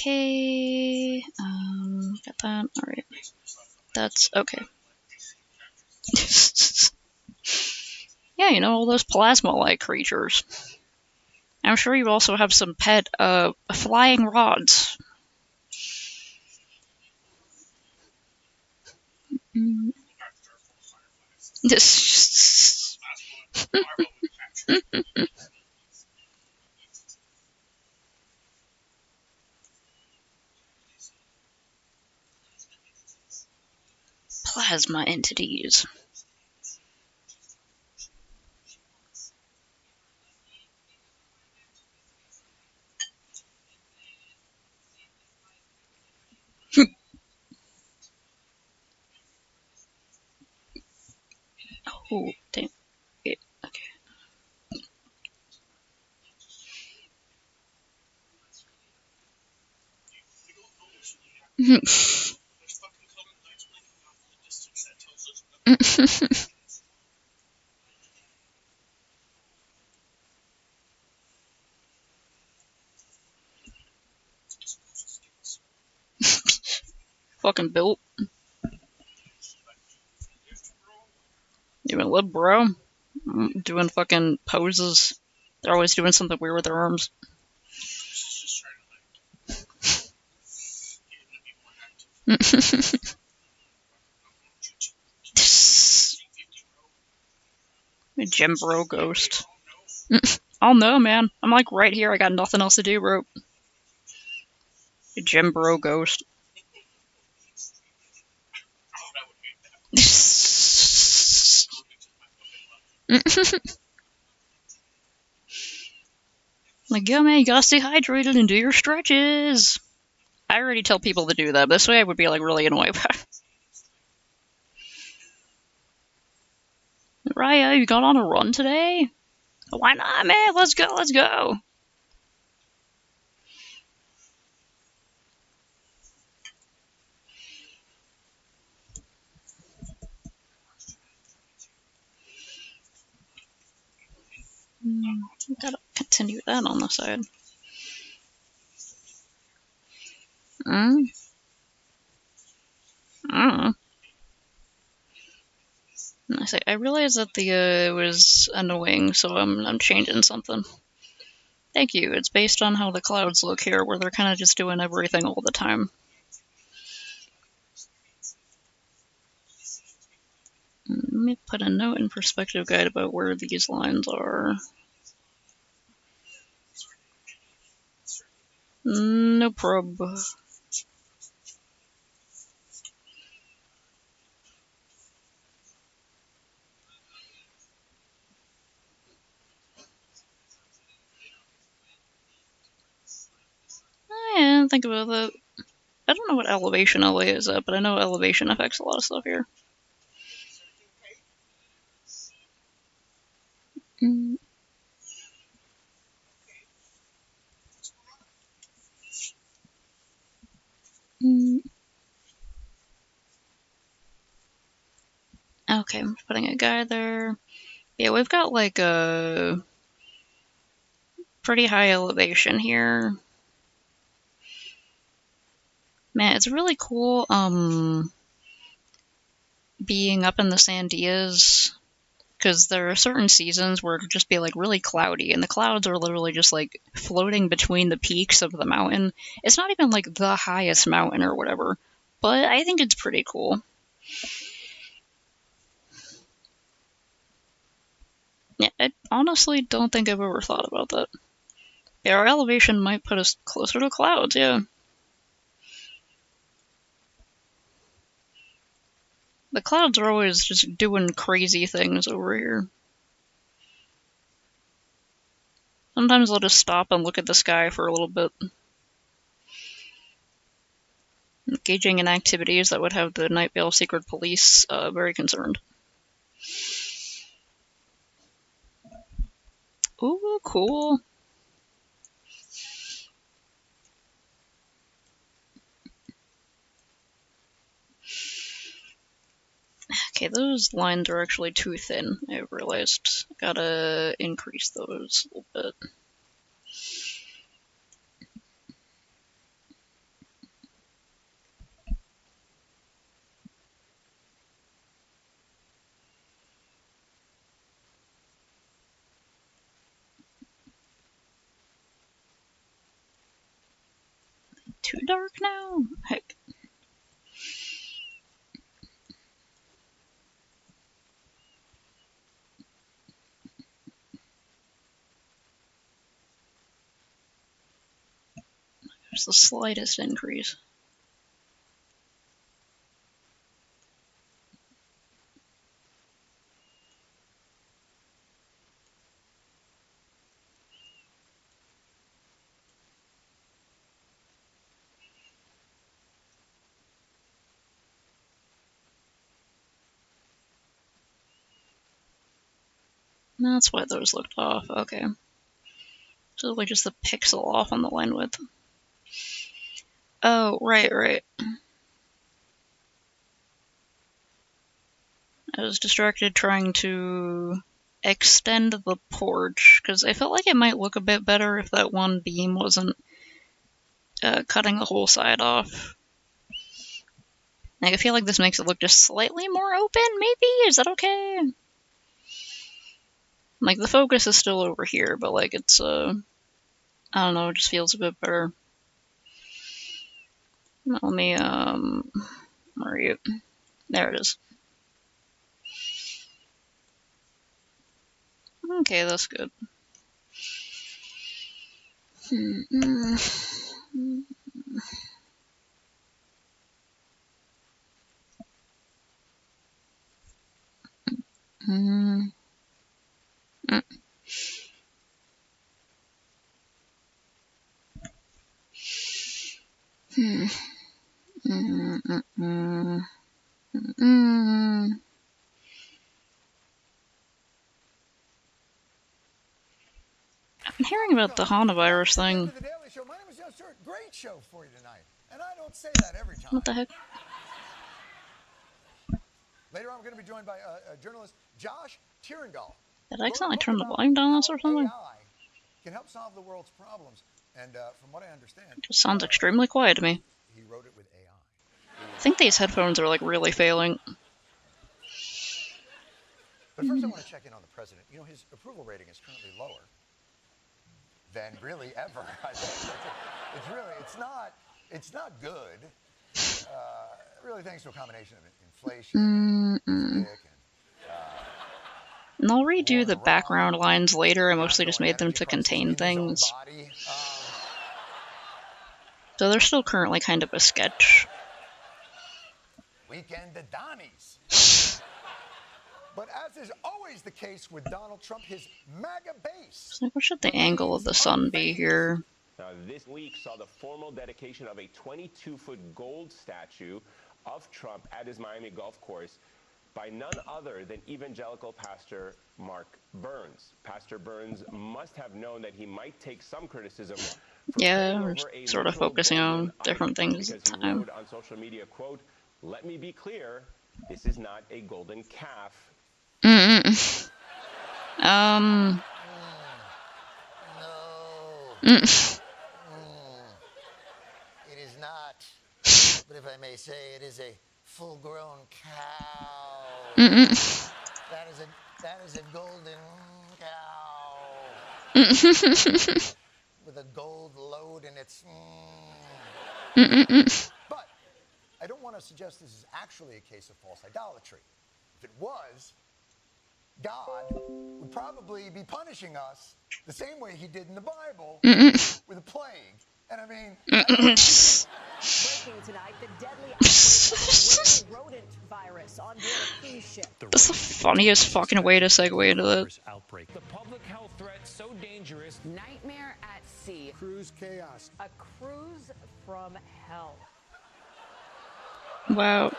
Okay, got that. Alright. That's okay. Yeah, you know, all those plasma-like creatures. I'm sure you also have some pet, flying rods. Plasma entities. Oh, damn. Yeah, okay. Fucking built. Even lib, bro. Doing fucking poses. They're always doing something weird with their arms. Gem bro ghost. Oh no, man. I'm like right here. I got nothing else to do, bro. Gem bro ghost. Like, yo, man, you gotta stay hydrated and do your stretches. I already tell people to do that. This way I would be, like, really annoyed. Raya, you got on a run today? Why not, man? Let's go, let's go. Gotta continue that on the side. I don't know. I realized that the was annoying, so I'm changing something. Thank you. It's based on how the clouds look here, where they're kind of just doing everything all the time. Let me put a note in perspective guide about where these lines are. No prob. Yeah, think about that. I don't know what elevation LA is at, but I know elevation affects a lot of stuff here. Mm. Mm. Okay, I'm putting a guy there. Yeah, we've got like a pretty high elevation here. Man, it's really cool being up in the Sandias, because there are certain seasons where it'll just be like really cloudy and the clouds are literally just like floating between the peaks of the mountain. It's not even like the highest mountain or whatever, but I think it's pretty cool. Yeah, I honestly don't think I've ever thought about that. Yeah, our elevation might put us closer to clouds, yeah. The clouds are always just doing crazy things over here. Sometimes I'll just stop and look at the sky for a little bit. Engaging in activities that would have the Night Vale Secret Police very concerned. Ooh, cool. Okay, those lines are actually too thin, I realized. Gotta increase those a little bit. too dark now? Heck. There's the slightest increase. That's why those looked off. Okay. So like just the pixel off on the line width. Oh, right. I was distracted trying to extend the porch, because I felt like it might look a bit better if that one beam wasn't cutting the whole side off. Like, I feel like this makes it look just slightly more open, maybe? Is that okay? Like, the focus is still over here, but, like, it's, I don't know, it just feels a bit better. Let me, where are you? There it is. Okay, that's good. I've been hearing about the Hanavirus thing. Great show for you tonight, and I don't say that every time. What the heck? Later on, we're going to be joined by journalist Josh Tieringal. Did I accidentally turn the volume down or something? AI can help solve the world's problems, and from what I understand, It just sounds extremely quiet to me. He wrote it with AI. I think these headphones are like really failing. But first, I want to check in on the president. You know, his approval rating is currently lower than really ever. It's not good. Really, thanks to a combination of inflation, and And I'll redo the background lines later. I mostly just made them to contain things. So they're still currently kind of a sketch. Weekend at Donnie's. But as is always the case with Donald Trump, his MAGA base. So what should the angle of the sun be here? This week saw the formal dedication of a 22-foot gold statue of Trump at his Miami golf course by none other than evangelical pastor Mark Burns. Pastor Burns must have known that he might take some criticism. Yeah, we're sort of focusing on different things at the time. He wrote on social media, quote, "Let me be clear, this is not a golden calf." No. It is not. But if I may say, it is a full-grown cow. That is a golden cow. With a gold load in its. But I don't want to suggest this is actually a case of false idolatry. If it was, God would probably be punishing us the same way he did in the Bible with a plague. And I mean, breaking tonight, the deadly outbreak of a rodent virus on board a cruise ship. That's the funniest fucking way to segue into that. The public health threat so dangerous. Nightmare at sea. cruise chaos. A cruise from hell. Wow.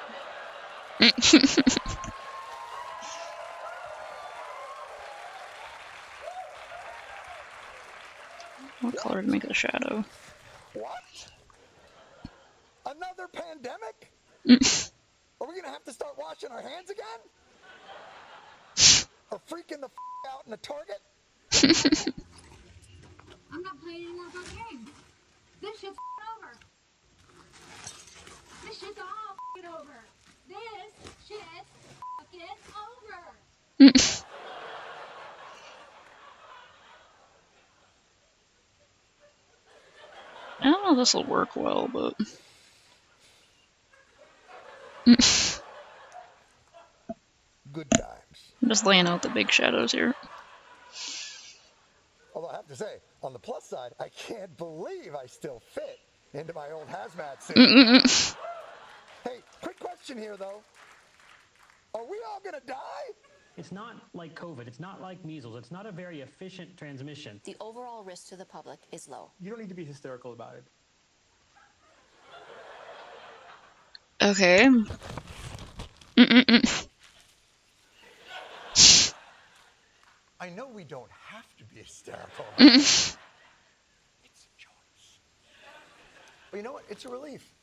What color to make the shadow? What? Another pandemic? Are we going to have to start washing our hands again? Or freaking the out in the Target? I'm not playing any more fucking games. This shit's over. This shit's all over. This shit's fucking over. I don't know if this will work well, but Good times. I'm just laying out the big shadows here. Although I have to say, on the plus side, I can't believe I still fit into my old hazmat suit. Hey, quick question here, though. Are we all going to die? It's not like COVID. It's not like measles. It's not a very efficient transmission. The overall risk to the public is low. You don't need to be hysterical about it. Okay. I know we don't have to be hysterical about it. It's a choice. But you know what? It's a relief.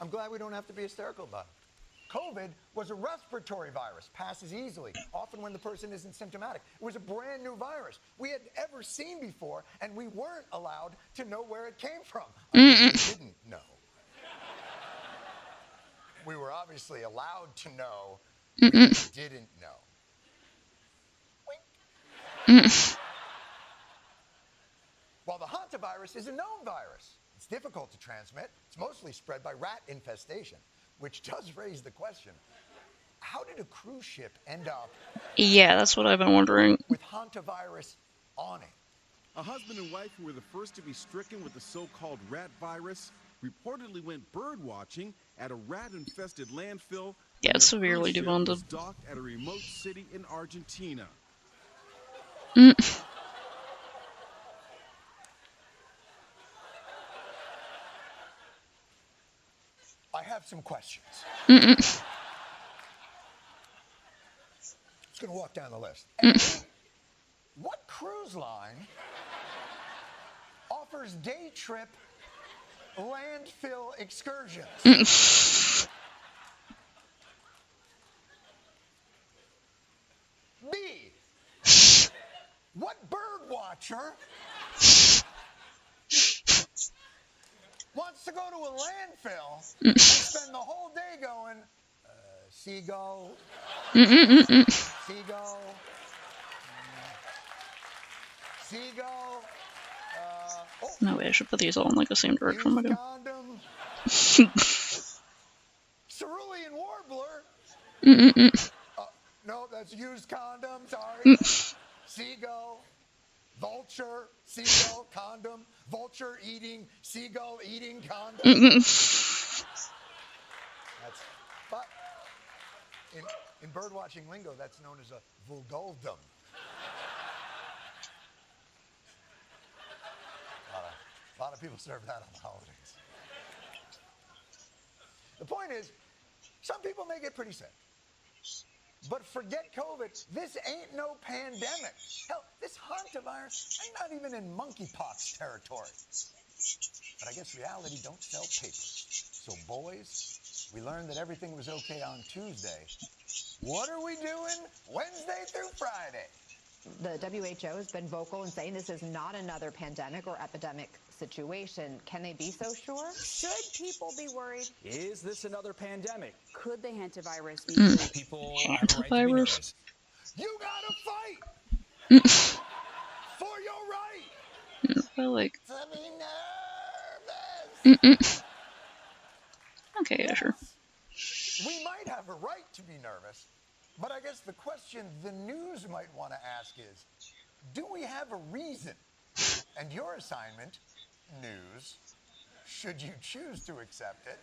I'm glad we don't have to be hysterical about it. COVID was a respiratory virus, passes easily, often when the person isn't symptomatic. It was a brand new virus we had ever seen before, and we weren't allowed to know where it came from. I mean, we didn't know. We were obviously allowed to know, we didn't know. Wink. While the hantavirus is a known virus, it's difficult to transmit. It's mostly spread by rat infestation, which does raise the question, how did a cruise ship end up Yeah, that's what I've been wondering. with hantavirus on it? A husband and wife who were the first to be stricken with the so-called rat virus reportedly went bird watching at a rat-infested landfill. Yeah, it's when their severely cruise ship was debonded. docked at a remote city in Argentina. I have some questions. Just going to walk down the list. What cruise line offers day trip landfill excursions? B. What bird watcher wants to go to a landfill and spend the whole day going, seagull, seagull, seagull, No way, I should put these all in like the same direction. used Okay. condom, cerulean warbler. No, that's used condom, sorry. Seagull, vulture, seagull, condom, vulture eating, seagull eating, condom. That's, but in bird watching lingo, that's known as a vulguldum. A lot of people serve that on the holidays. The point is, some people may get pretty sick. But forget COVID, this ain't no pandemic. Hell, this hantavirus ain't not even in monkeypox territory. But I guess reality don't sell papers. So boys, we learned that everything was okay on Tuesday. What are we doing Wednesday through Friday? The WHO has been vocal in saying this is not another pandemic or epidemic situation. Can they be so sure? Should people be worried? Is this another pandemic? Could the hantavirus be People have a right to be Hantavirus? nervous. You gotta fight for your right I like. to be nervous. Okay, yeah, sure. We might have a right to be nervous, but I guess the question the news might want to ask is, do we have a reason? And your assignment, news, should you choose to accept it,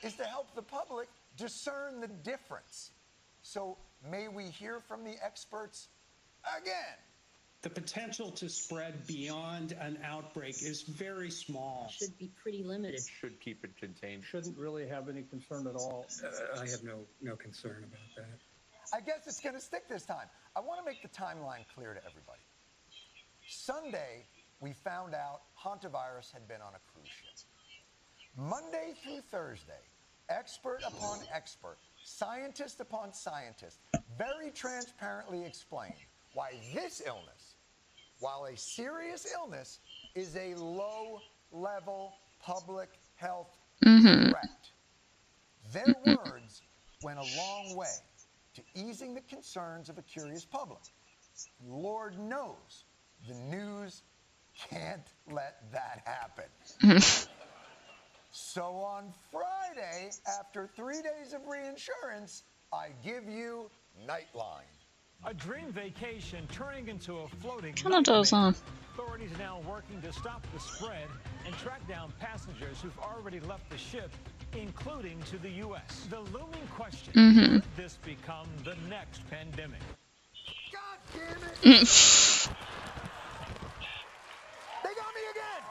is to help the public discern the difference. So may we hear from the experts again? The potential to spread beyond an outbreak is very small. Should be pretty limited. Should keep it contained. Shouldn't really have any concern at all. I have no concern about that. I guess it's going to stick this time. I want to make the timeline clear to everybody. Sunday, we found out hantavirus had been on a cruise ship. Monday through Thursday, expert upon expert, scientist upon scientist, very transparently explained why this illness, while a serious illness, is a low-level public health threat. Their words went a long way to easing the concerns of a curious public. Lord knows the news can't let that happen. So on Friday, after 3 days of reinsurance, I give you Nightline. A dream vacation turning into a floating Kind of does, huh? Authorities are now working to stop the spread and track down passengers who've already left the ship, including to the U.S. The looming question, could this become the next pandemic? God damn it! They got me again!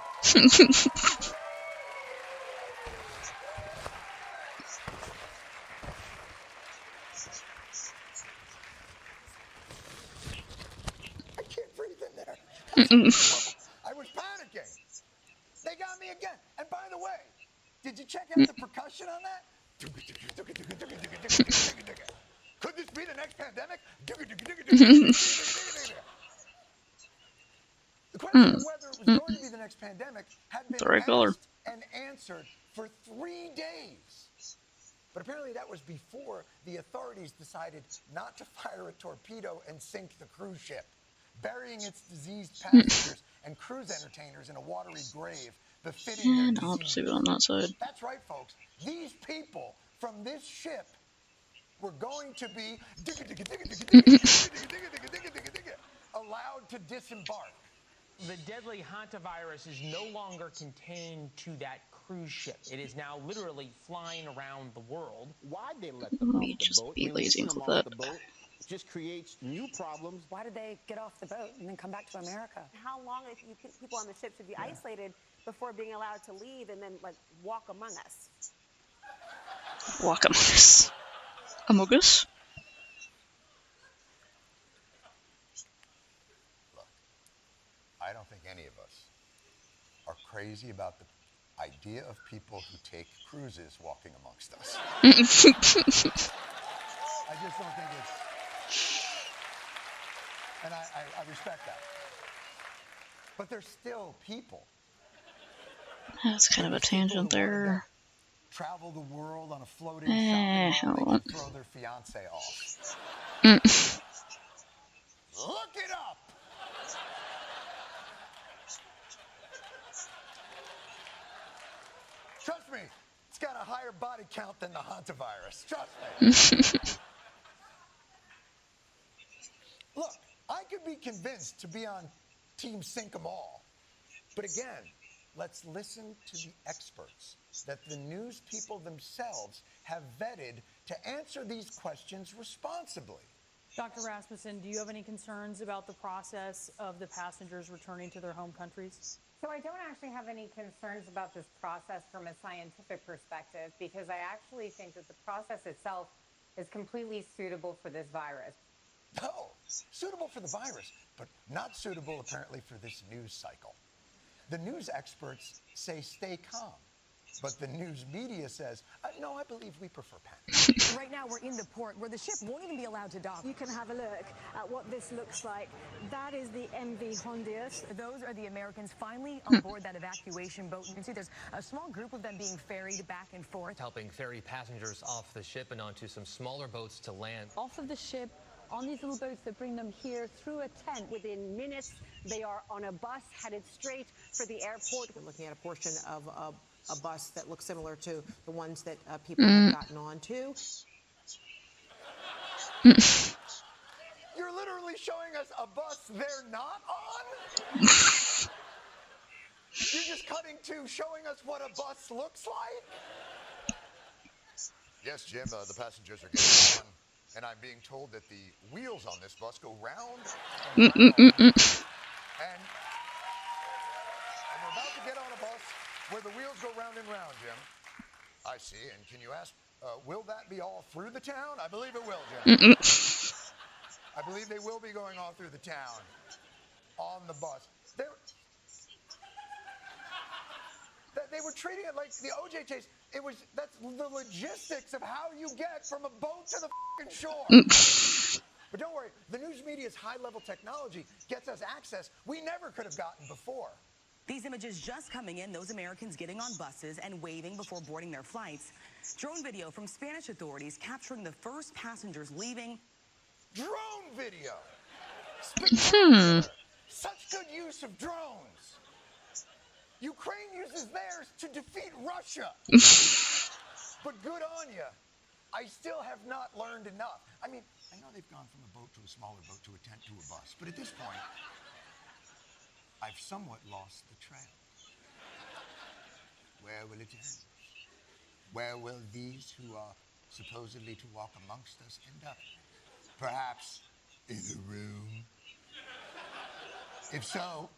I can't breathe in there. I was panicking. They got me again. And by the way, did you check out the percussion on that? Could this be the next pandemic? The question of whether it was going to be the next pandemic had been asked and answered for 3 days. But apparently that was before the authorities decided not to fire a torpedo and sink the cruise ship, burying its diseased passengers and cruise entertainers in a watery grave befitting their disease. On that side. That's right, folks. These people from this ship were going to be allowed to disembark. The deadly hantavirus is no longer contained to that cruise ship. It is now literally flying around the world. Why'd they let them off the boat? Be lazy Releasing them off the boat just creates new problems. Why did they get off the boat and then come back to America? How long people on the ship should be isolated before being allowed to leave and then like walk among us? Walk among us. Among us? Look, I don't think any of us are crazy about the idea of people who take cruises walking amongst us. I just don't think it's... And I respect that. But there's still people. That's kind of a tangent there. Travel the world on a floating shopping mall and throw their fiance off. Look it up! Trust me, it's got a higher body count than the hantavirus. Trust me. Look, I could be convinced to be on Team Sink 'em All. But again, let's listen to the experts that the news people themselves have vetted to answer these questions responsibly. Dr. Rasmussen, do you have any concerns about the process of the passengers returning to their home countries? So I don't actually have any concerns about this process from a scientific perspective, because I actually think that the process itself is completely suitable for this virus. No, suitable for the virus, but not suitable apparently for this news cycle. The news experts say stay calm, but the news media says, no, I believe we prefer panic. Right now we're in the port where the ship won't even be allowed to dock. You can have a look at what this looks like. That is the MV Hondius. Those are the Americans finally on board that evacuation boat. You can see there's a small group of them being ferried back and forth. Helping ferry passengers off the ship and onto some smaller boats to land. Off of the ship, on these little boats that bring them here through a tent. Within minutes, they are on a bus headed straight for the airport. We're looking at a portion of a bus that looks similar to the ones that people have gotten onto. You're literally showing us a bus they're not on? You're just cutting to showing us what a bus looks like? Yes, Jim, the passengers are getting on. And I'm being told that the wheels on this bus go round and round. And we're about to get on a bus where the wheels go round and round, Jim. I see. And can you ask, will that be all through the town? I believe it will, Jim. I believe they will be going all through the town on the bus. They were treating it like the OJ chase. That's the logistics of how you get from a boat to the fucking shore. But don't worry, the news media's high-level technology gets us access we never could have gotten before. These images just coming in, those Americans getting on buses and waving before boarding their flights. Drone video from Spanish authorities capturing the first passengers leaving. Drone video! Spectacular! such good use of drones. Ukraine uses theirs to defeat Russia. But good on you. I still have not learned enough. I mean, I know they've gone from a boat to a smaller boat to a tent to a bus, but at this point, I've somewhat lost the trail. Where will it end? Where will these who are supposedly to walk amongst us end up? Perhaps in a room? If so,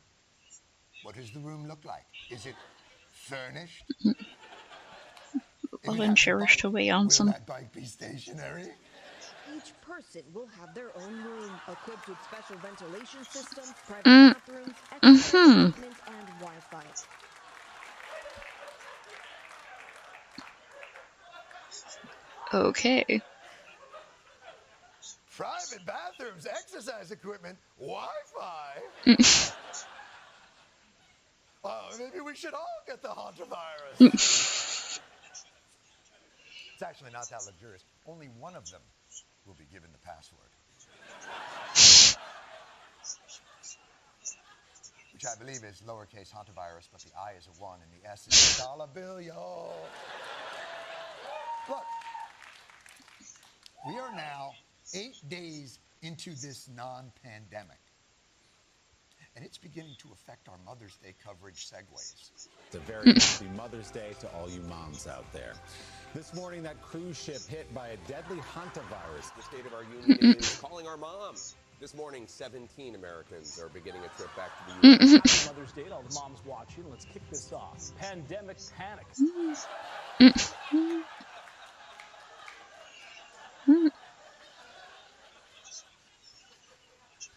what does the room look like? Is it furnished? Love and cherish to weigh on some. Will that bike be stationary? Each person will have their own room, equipped with special ventilation systems, private bathrooms, exercise equipment, and Wi-Fi. Okay. Private bathrooms, exercise equipment, Wi-Fi. Oh, maybe we should all get the hantavirus. It's actually not that luxurious. Only one of them will be given the password. Which I believe is lowercase hantavirus, but the I is a 1 and the S is a dollar bill, yo. Look, we are now 8 days into this non-pandemic. And it's beginning to affect our Mother's Day coverage segues. It's a very happy Mother's Day to all you moms out there. This morning, that cruise ship hit by a deadly hantavirus. The State of our Union is calling our mom. This morning, 17 Americans are beginning a trip back to the U.S. Happy Mother's Day to all the moms watching. Let's kick this off. Pandemic panic.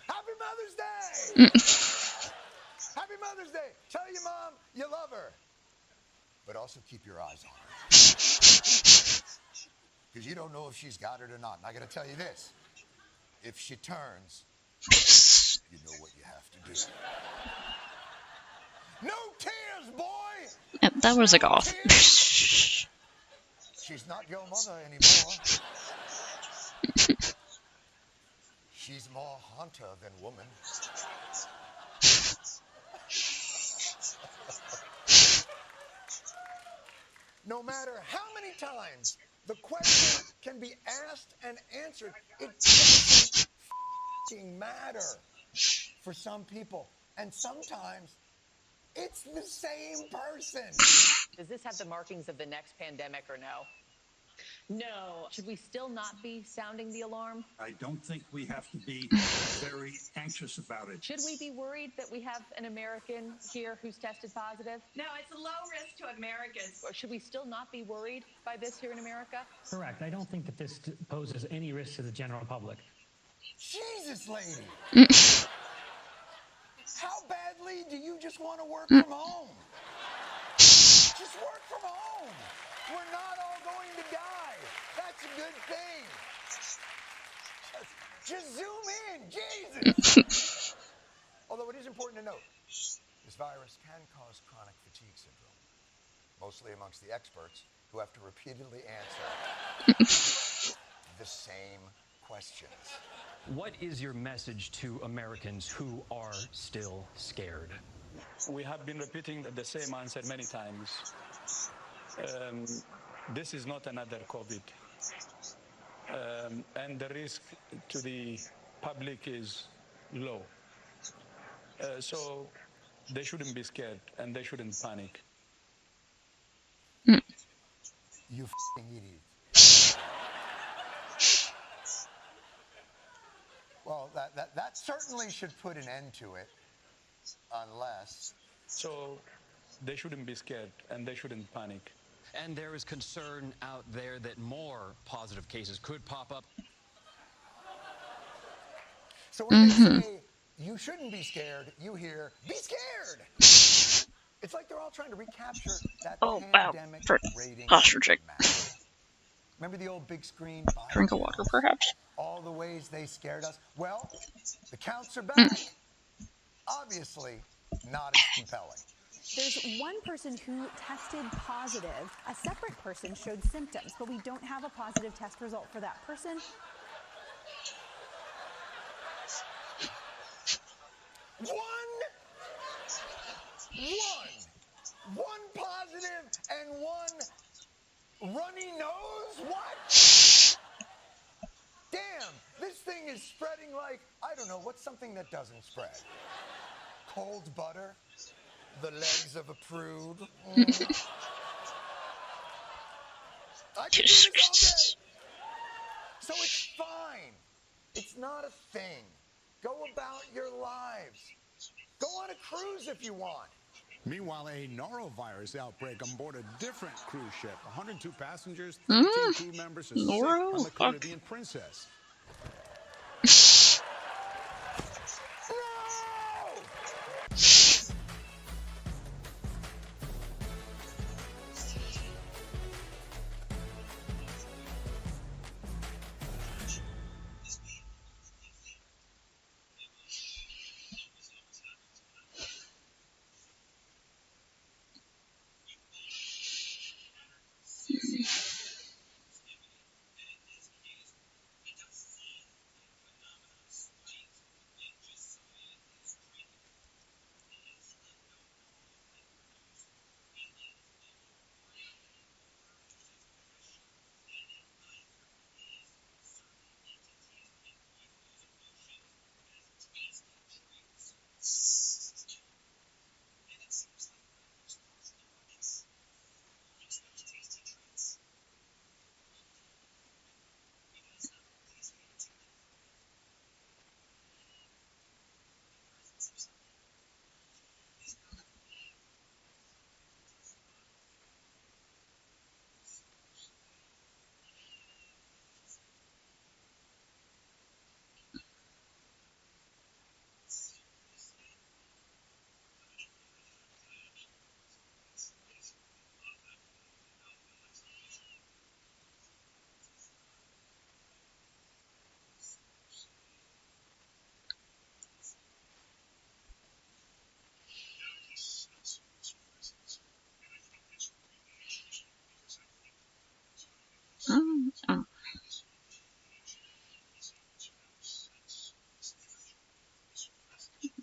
Happy Mother's Day! Happy Mother's Day! Tell your mom you love her. But also keep your eyes on her. Because you don't know if she's got it or not. And I got to tell you this. If she turns, you know what you have to do. No tears, boy! Yep, that was a goth. She's not your mother anymore. She's more hunter than woman. No matter how many times the question can be asked and answered, it doesn't f***ing matter for some people. And sometimes it's the same person. Does this have the markings of the next pandemic or no? No. Should we still not be sounding the alarm? I don't think we have to be very anxious about it. Should we be worried that we have an American here who's tested positive? No, it's a low risk to Americans. Or should we still not be worried by this here in America? Correct. I don't think that this poses any risk to the general public. Jesus, lady. How badly do you just want to work from home? Just work from home. We're not all going to die. That's a good thing. Just zoom in, Jesus. Although it is important to note, this virus can cause chronic fatigue syndrome, mostly amongst the experts who have to repeatedly answer the same questions. What is your message to Americans who are still scared? We have been repeating the same answer many times. This is not another COVID. And the risk to the public is low. So they shouldn't be scared and they shouldn't panic. You f***ing idiot. Well, that certainly should put an end to it, unless... So they shouldn't be scared and they shouldn't panic. And there is concern out there that more positive cases could pop up. So when they say, you shouldn't be scared, you hear, be scared! It's like they're all trying to recapture that pandemic rating. Posture check. Remember the old big screen? Drink of water, perhaps. All the ways they scared us. Well, the counts are back. Obviously, not as compelling. There's one person who tested positive. A separate person showed symptoms, but we don't have a positive test result for that person. One positive and one runny nose? What? Damn, this thing is spreading like, I don't know, what's something that doesn't spread? Cold butter? The legs of a prude? I could do this all day. So it's fine. It's not a thing. Go about your lives. Go on a cruise if you want. Meanwhile, a norovirus outbreak on board a different cruise ship. 102 passengers, 13 crew members are sick on the Caribbean Princess.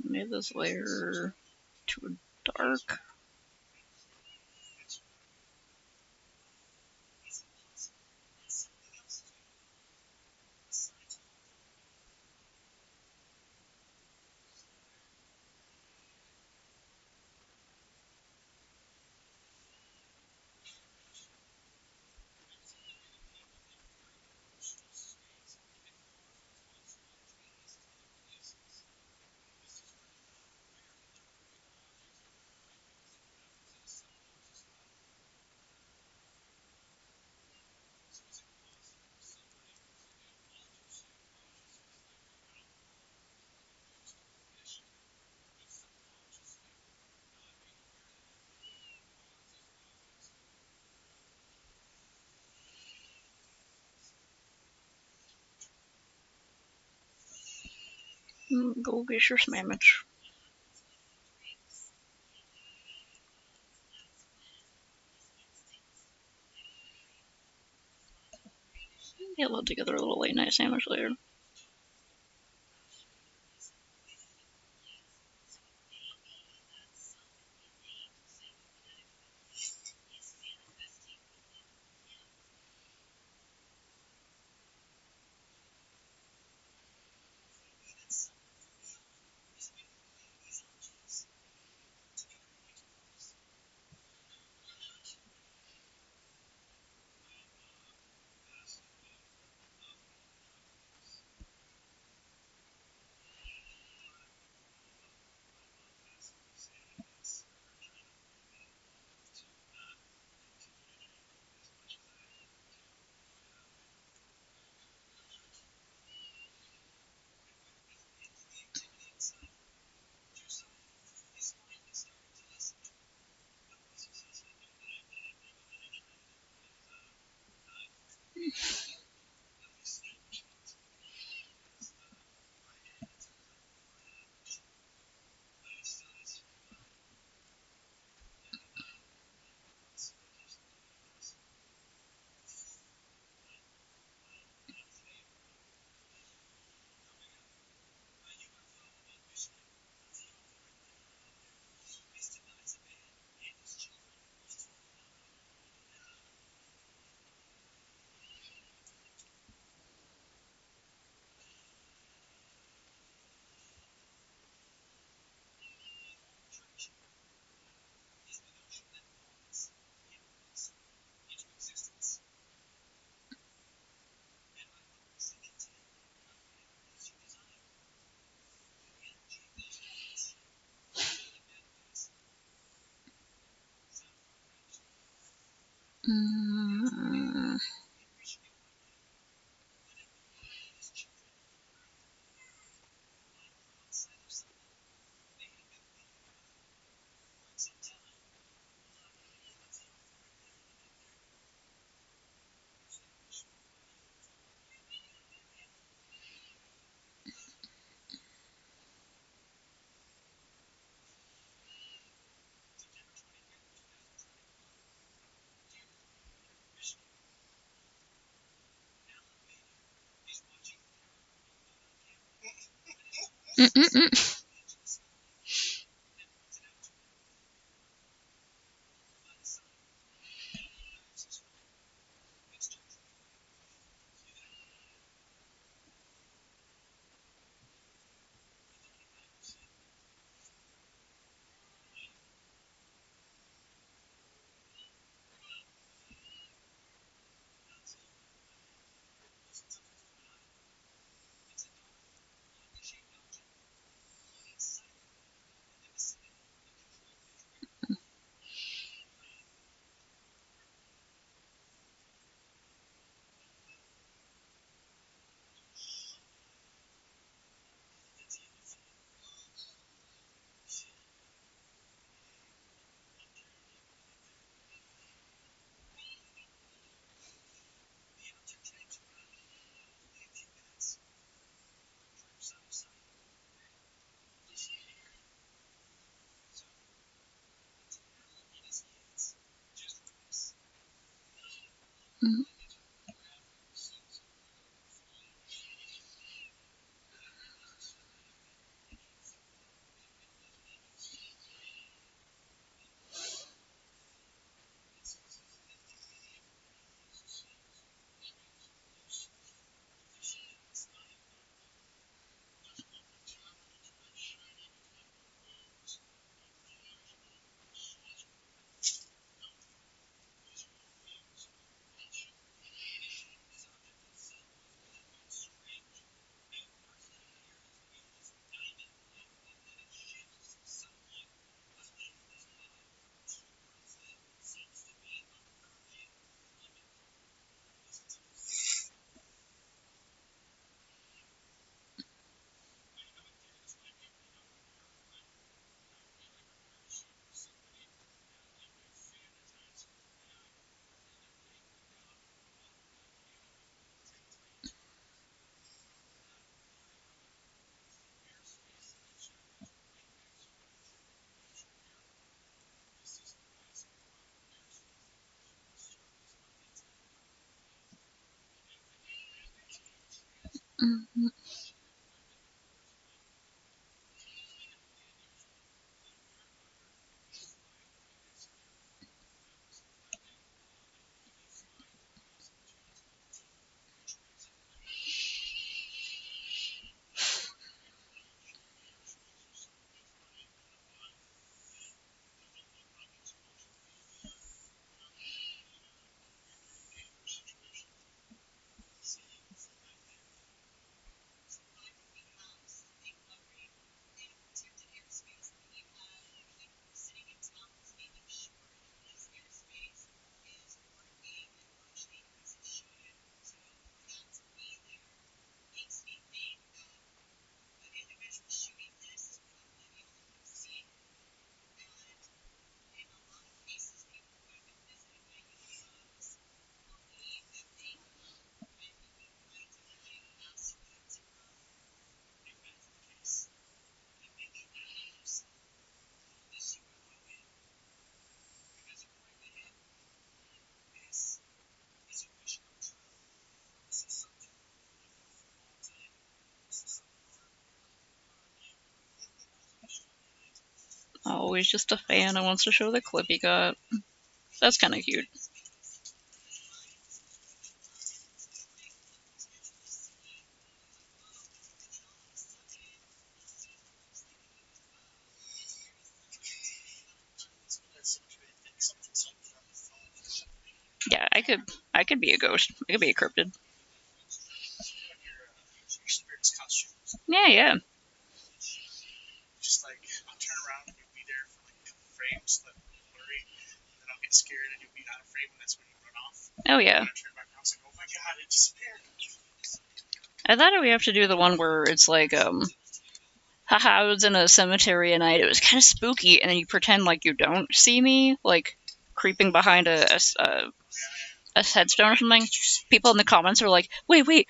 Made this layer too dark. Go get your sandwich. Yeah, we'll together a little late night sandwich later. Mm. Mm-mm-mm. Mm-mm. Oh, he's just a fan and wants to show the clip he got. That's kind of cute. Yeah, I could be a ghost. I could be a cryptid. Yeah, yeah. Just like I'll turn around and you'll be there for like a couple frames, like blurry, and then I'll get scared and you'll be Oh yeah. I thought we have to do the one where it's like, haha, I was in a cemetery at night. It was kind of spooky, and then you pretend like you don't see me, like creeping behind a headstone or something. People in the comments are like, wait.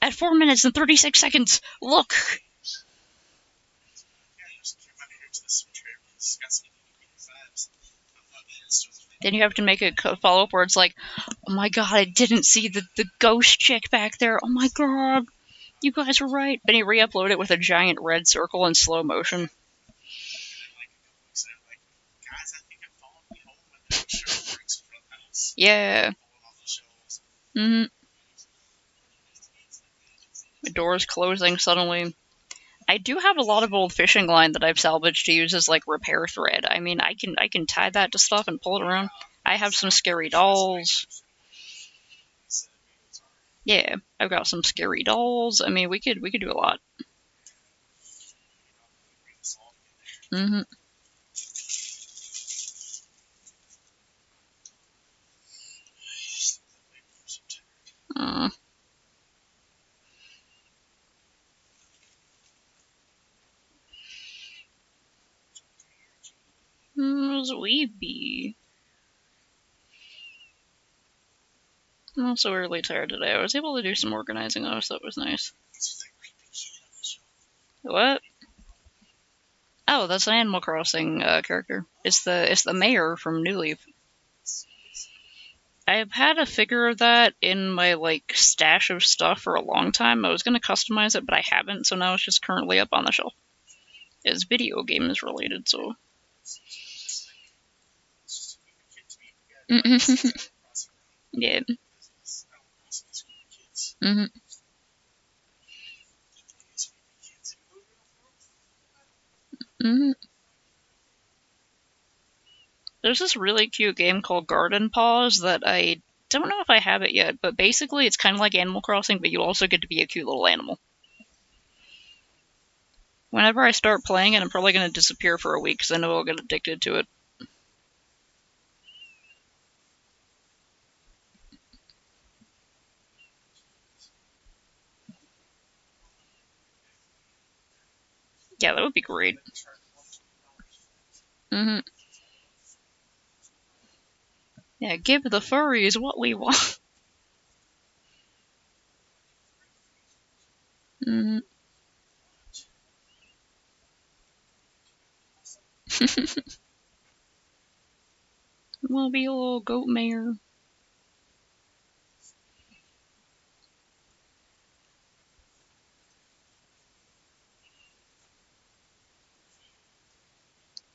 At 4 minutes and 36 seconds, look! Then you have to make a follow-up where it's like, oh my god, I didn't see the ghost chick back there. Oh my god, you guys were right. Then you re-upload it with a giant red circle in slow motion. Yeah. The door's closing suddenly. I do have a lot of old fishing line that I've salvaged to use as like repair thread. I mean, I can tie that to stuff and pull it around. I have some scary dolls. Yeah, I've got some scary dolls. I mean, we could do a lot. Where's Weeby? I'm also really tired today. I was able to do some organizing though, so that was nice. What? Oh, that's an Animal Crossing character. It's the mayor from New Leaf. I've had a figure of that in my like stash of stuff for a long time. I was gonna customize it, but I haven't, so now it's just currently up on the shelf. It's video games related, so. Yeah. There's this really cute game called Garden Paws that I don't know if I have it yet, but basically it's kind of like Animal Crossing, but you also get to be a cute little animal. Whenever I start playing it, I'm probably going to disappear for a week because I know I'll get addicted to it. Yeah, that would be great. Yeah, give the furries what we want. Wanna be a little goat mayor.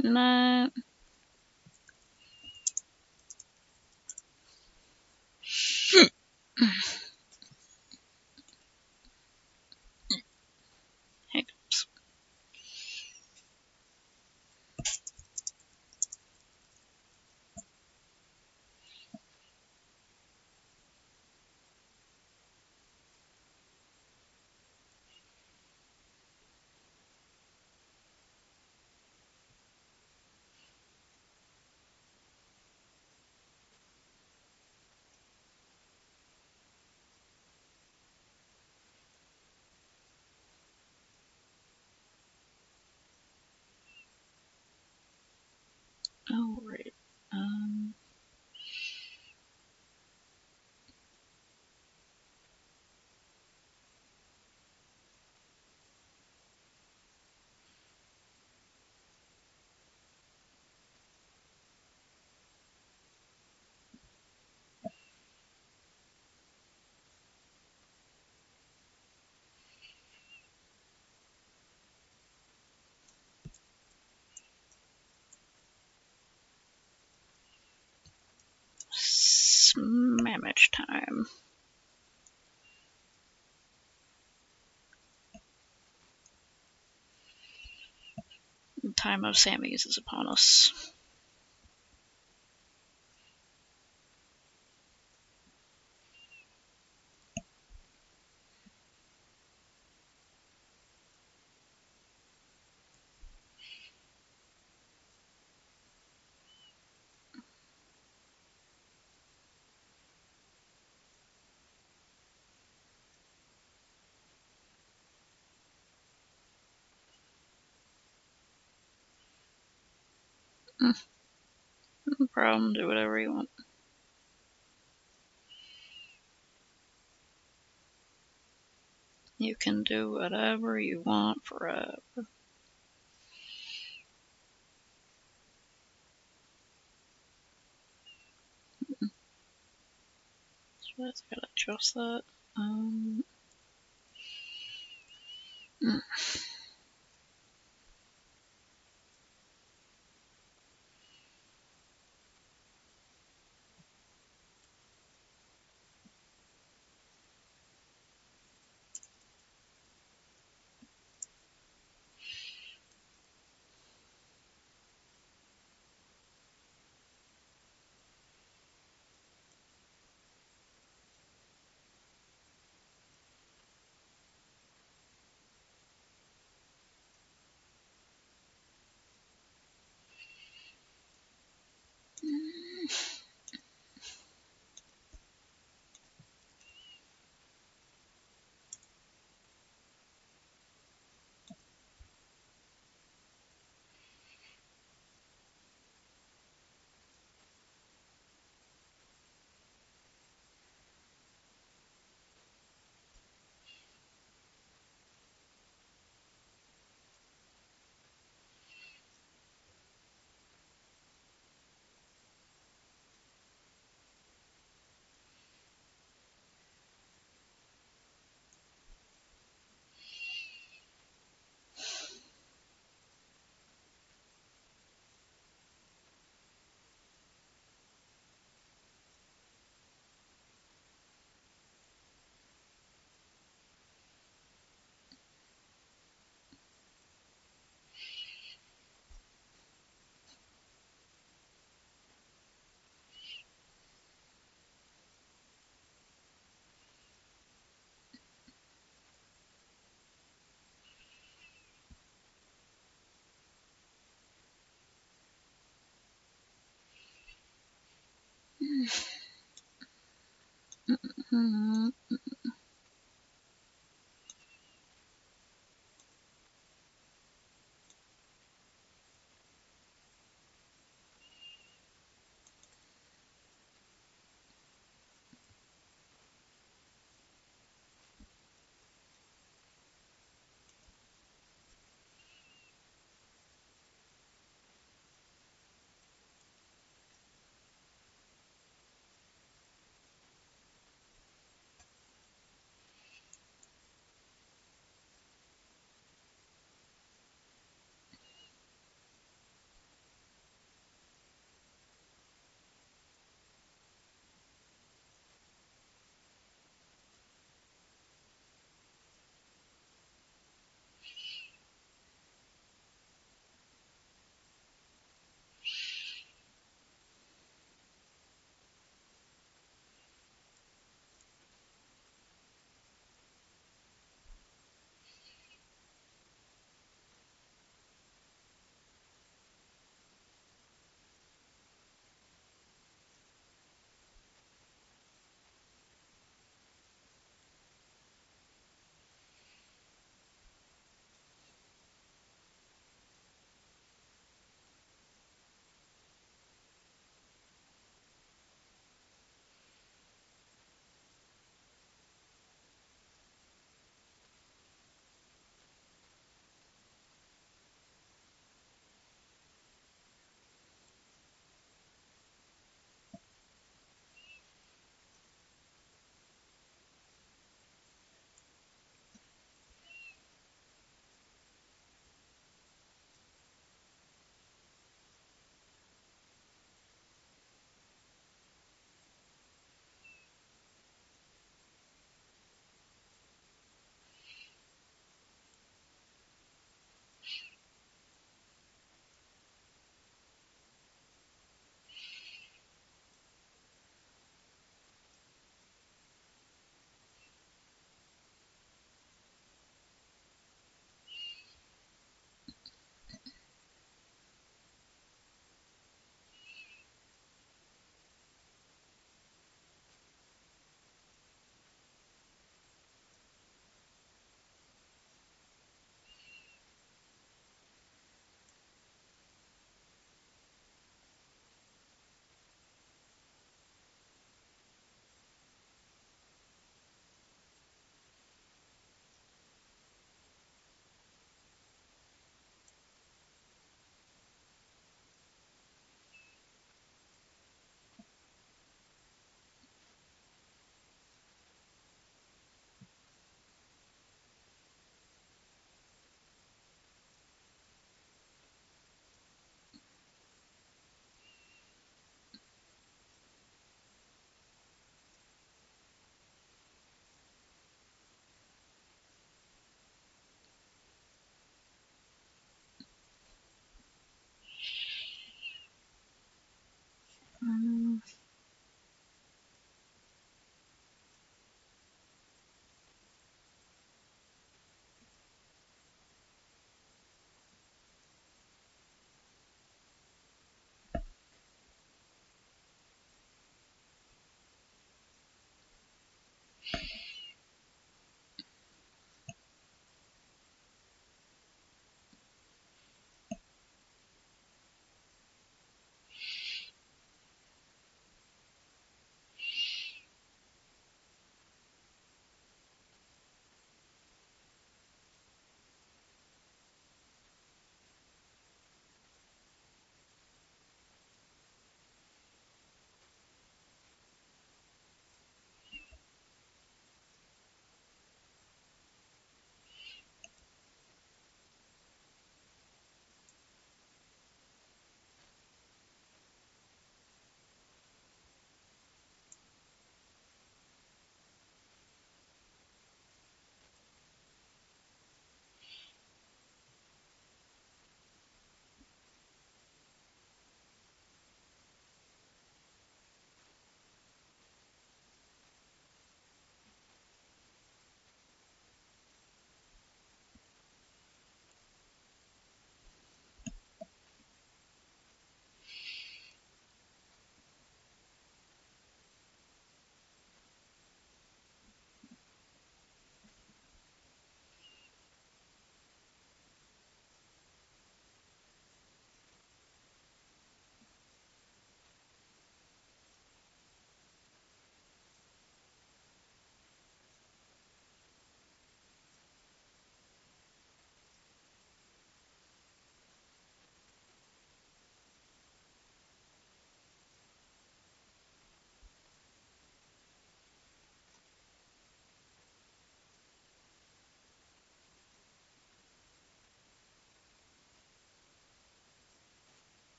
Nah. Hiccups. Alright. Smammage time. The time of Sammy's is upon us. No problem. Do whatever you want. You can do whatever you want forever. So I gotta adjust that.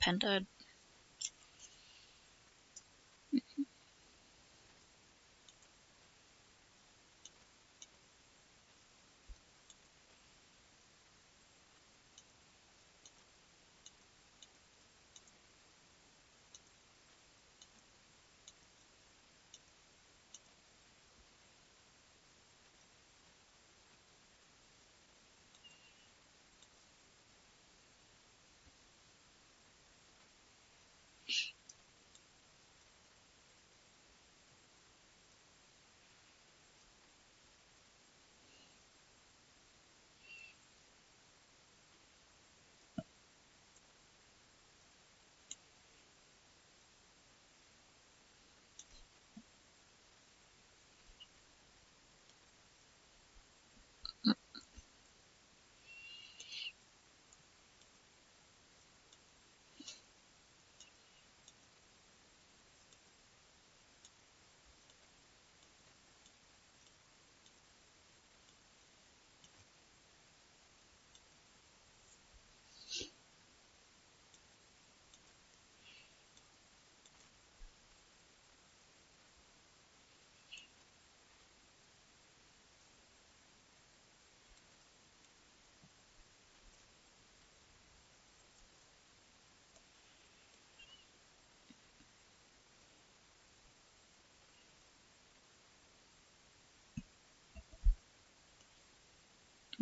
Pen died.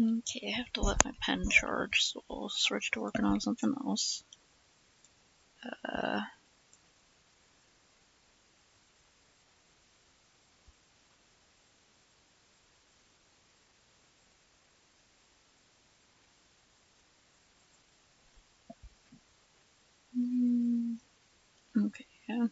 Okay, I have to let my pen charge, so we'll switch to working on something else. Okay, yeah.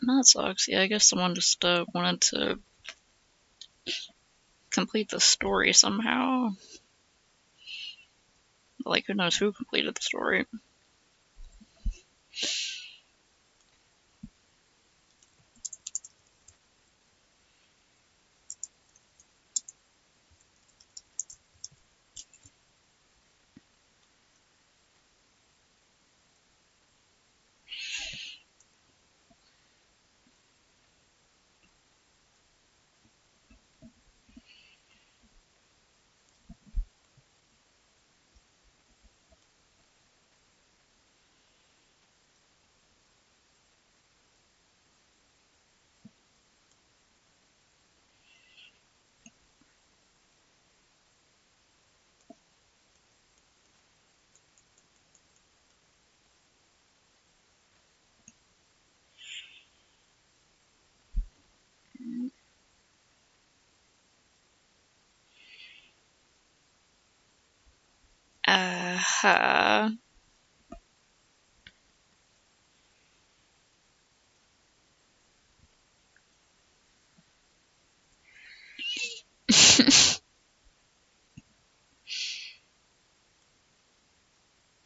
That sucks. Yeah, I guess someone just wanted to complete the story somehow. Like, who knows who completed the story. Uh-huh.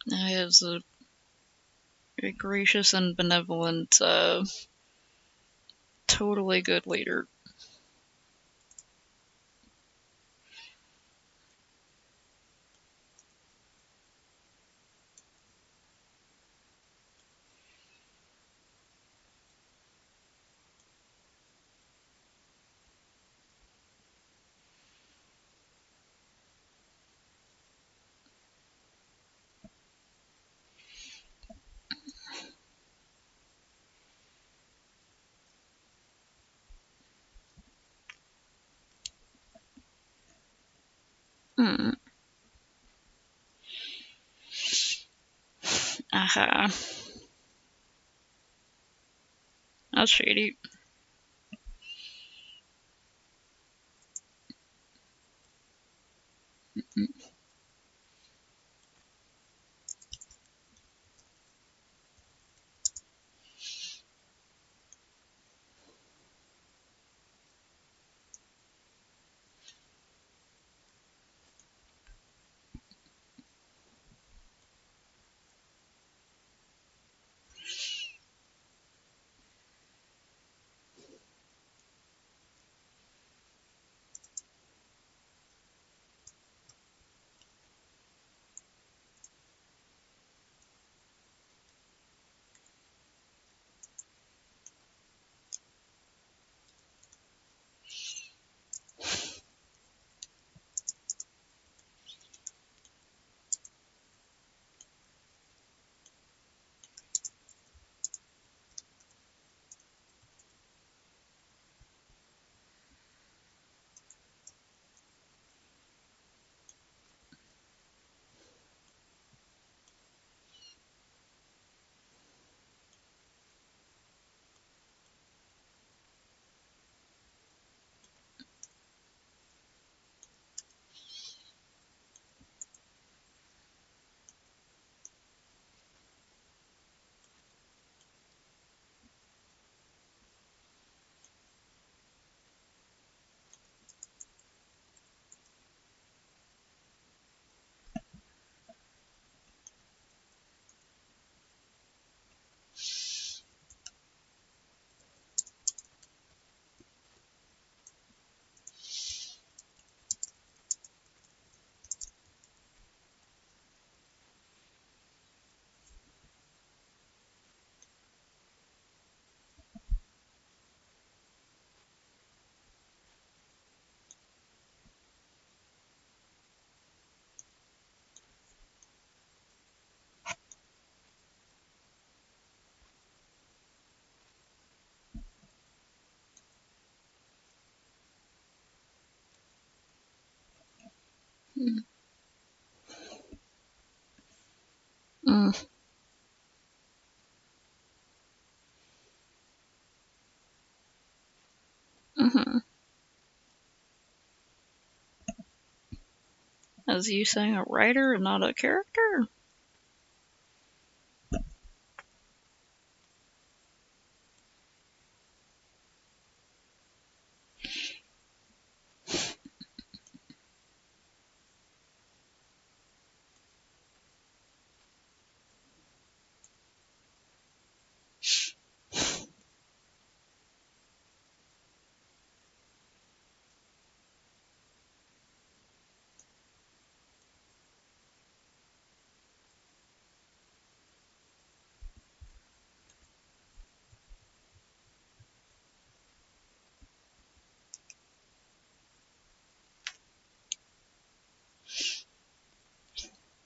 He is a gracious and benevolent, totally good leader. Hmm. Aha. That's shady. Mm. Mm-hmm. Is you saying a writer and not a character?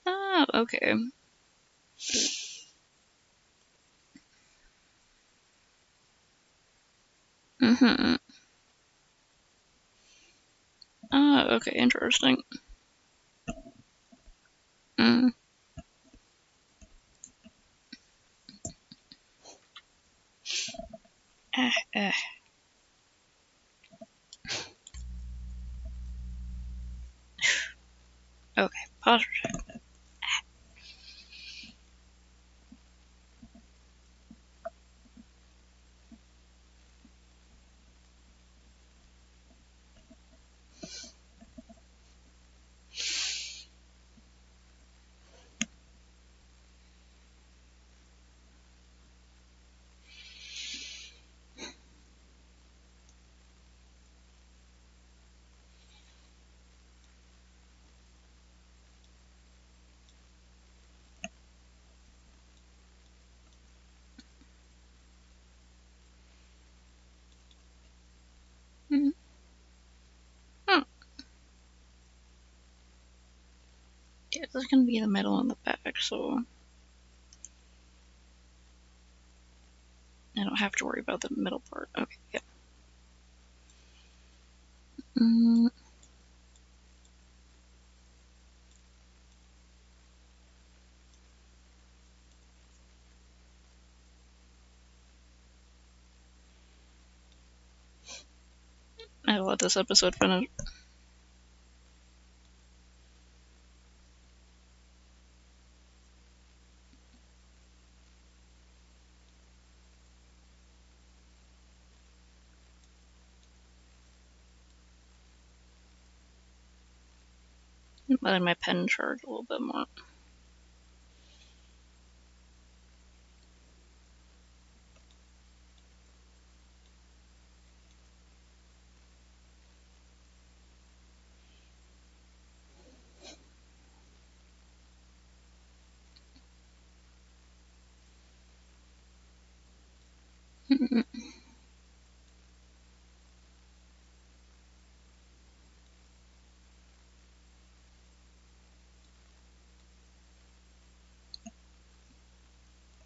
Ah, okay. Mm-hmm. Ah, okay, interesting. Mm. Eh. Okay, posture check. Okay, this is gonna be the middle and the back, so I don't have to worry about the middle part. Okay, yeah. I'll let this episode finish. Letting my pen charge a little bit more.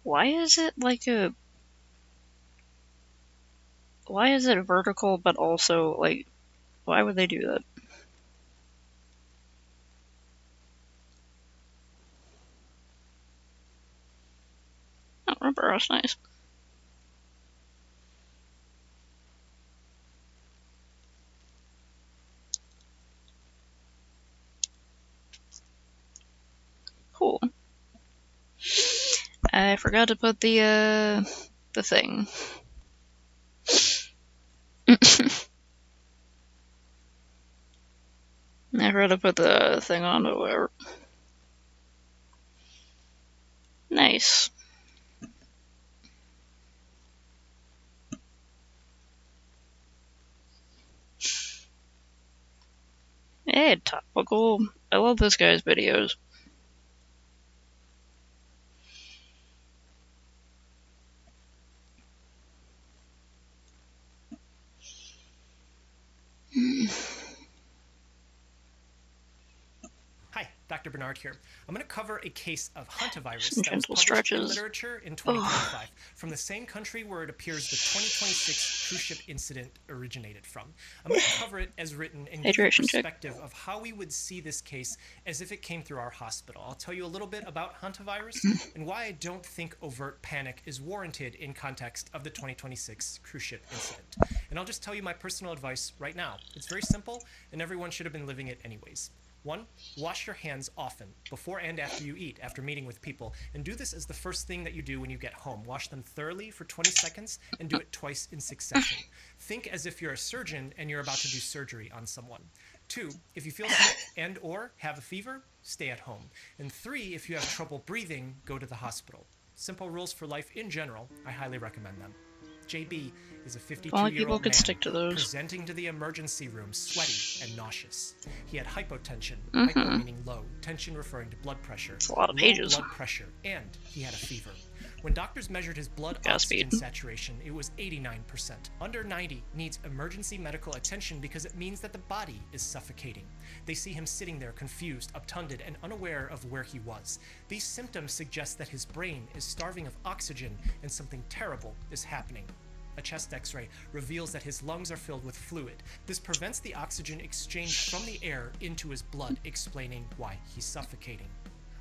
Why is it like a... Why is it vertical but also, like... Why would they do that? Oh, rubber, that's nice. Cool. I forgot to put the thing. I forgot to put the thing on, but whatever. Nice. Hey, Topical. I love this guy's videos. Hi, Dr. Bernard here. I'm going to cover a case of hantavirus Some that was gentle published in stretches. literature in 2025 from the same country where it appears the 2026 cruise ship incident originated from. I'm going to cover it as written and give you a Hydration check. perspective of how we would see this case as if it came through our hospital. I'll tell you a little bit about hantavirus and why I don't think overt panic is warranted in context of the 2026 cruise ship incident. And I'll just tell you my personal advice right now. It's very simple, and everyone should have been living it anyways. 1. Wash your hands often, before and after you eat, after meeting with people. And do this as the first thing that you do when you get home. Wash them thoroughly for 20 seconds and do it twice in succession. Think as if you're a surgeon and you're about to do surgery on someone. 2. If you feel sick and or have a fever, stay at home. And 3. If you have trouble breathing, go to the hospital. Simple rules for life in general. I highly recommend them. JB is a 52-year-old man stick to those. presenting to the emergency room sweaty and nauseous. He had hypotension, Mhm. hypo meaning low, tension referring to blood pressure, It's a lot of low pages. blood pressure, and he had a fever. When doctors measured his blood Gas oxygen speed. saturation, it was 89%. Under 90 needs emergency medical attention because it means that the body is suffocating. They see him sitting there confused, obtunded, and unaware of where he was. These symptoms suggest that his brain is starving of oxygen and something terrible is happening. A chest x-ray reveals that his lungs are filled with fluid. This prevents the oxygen exchange from the air into his blood, explaining why he's suffocating.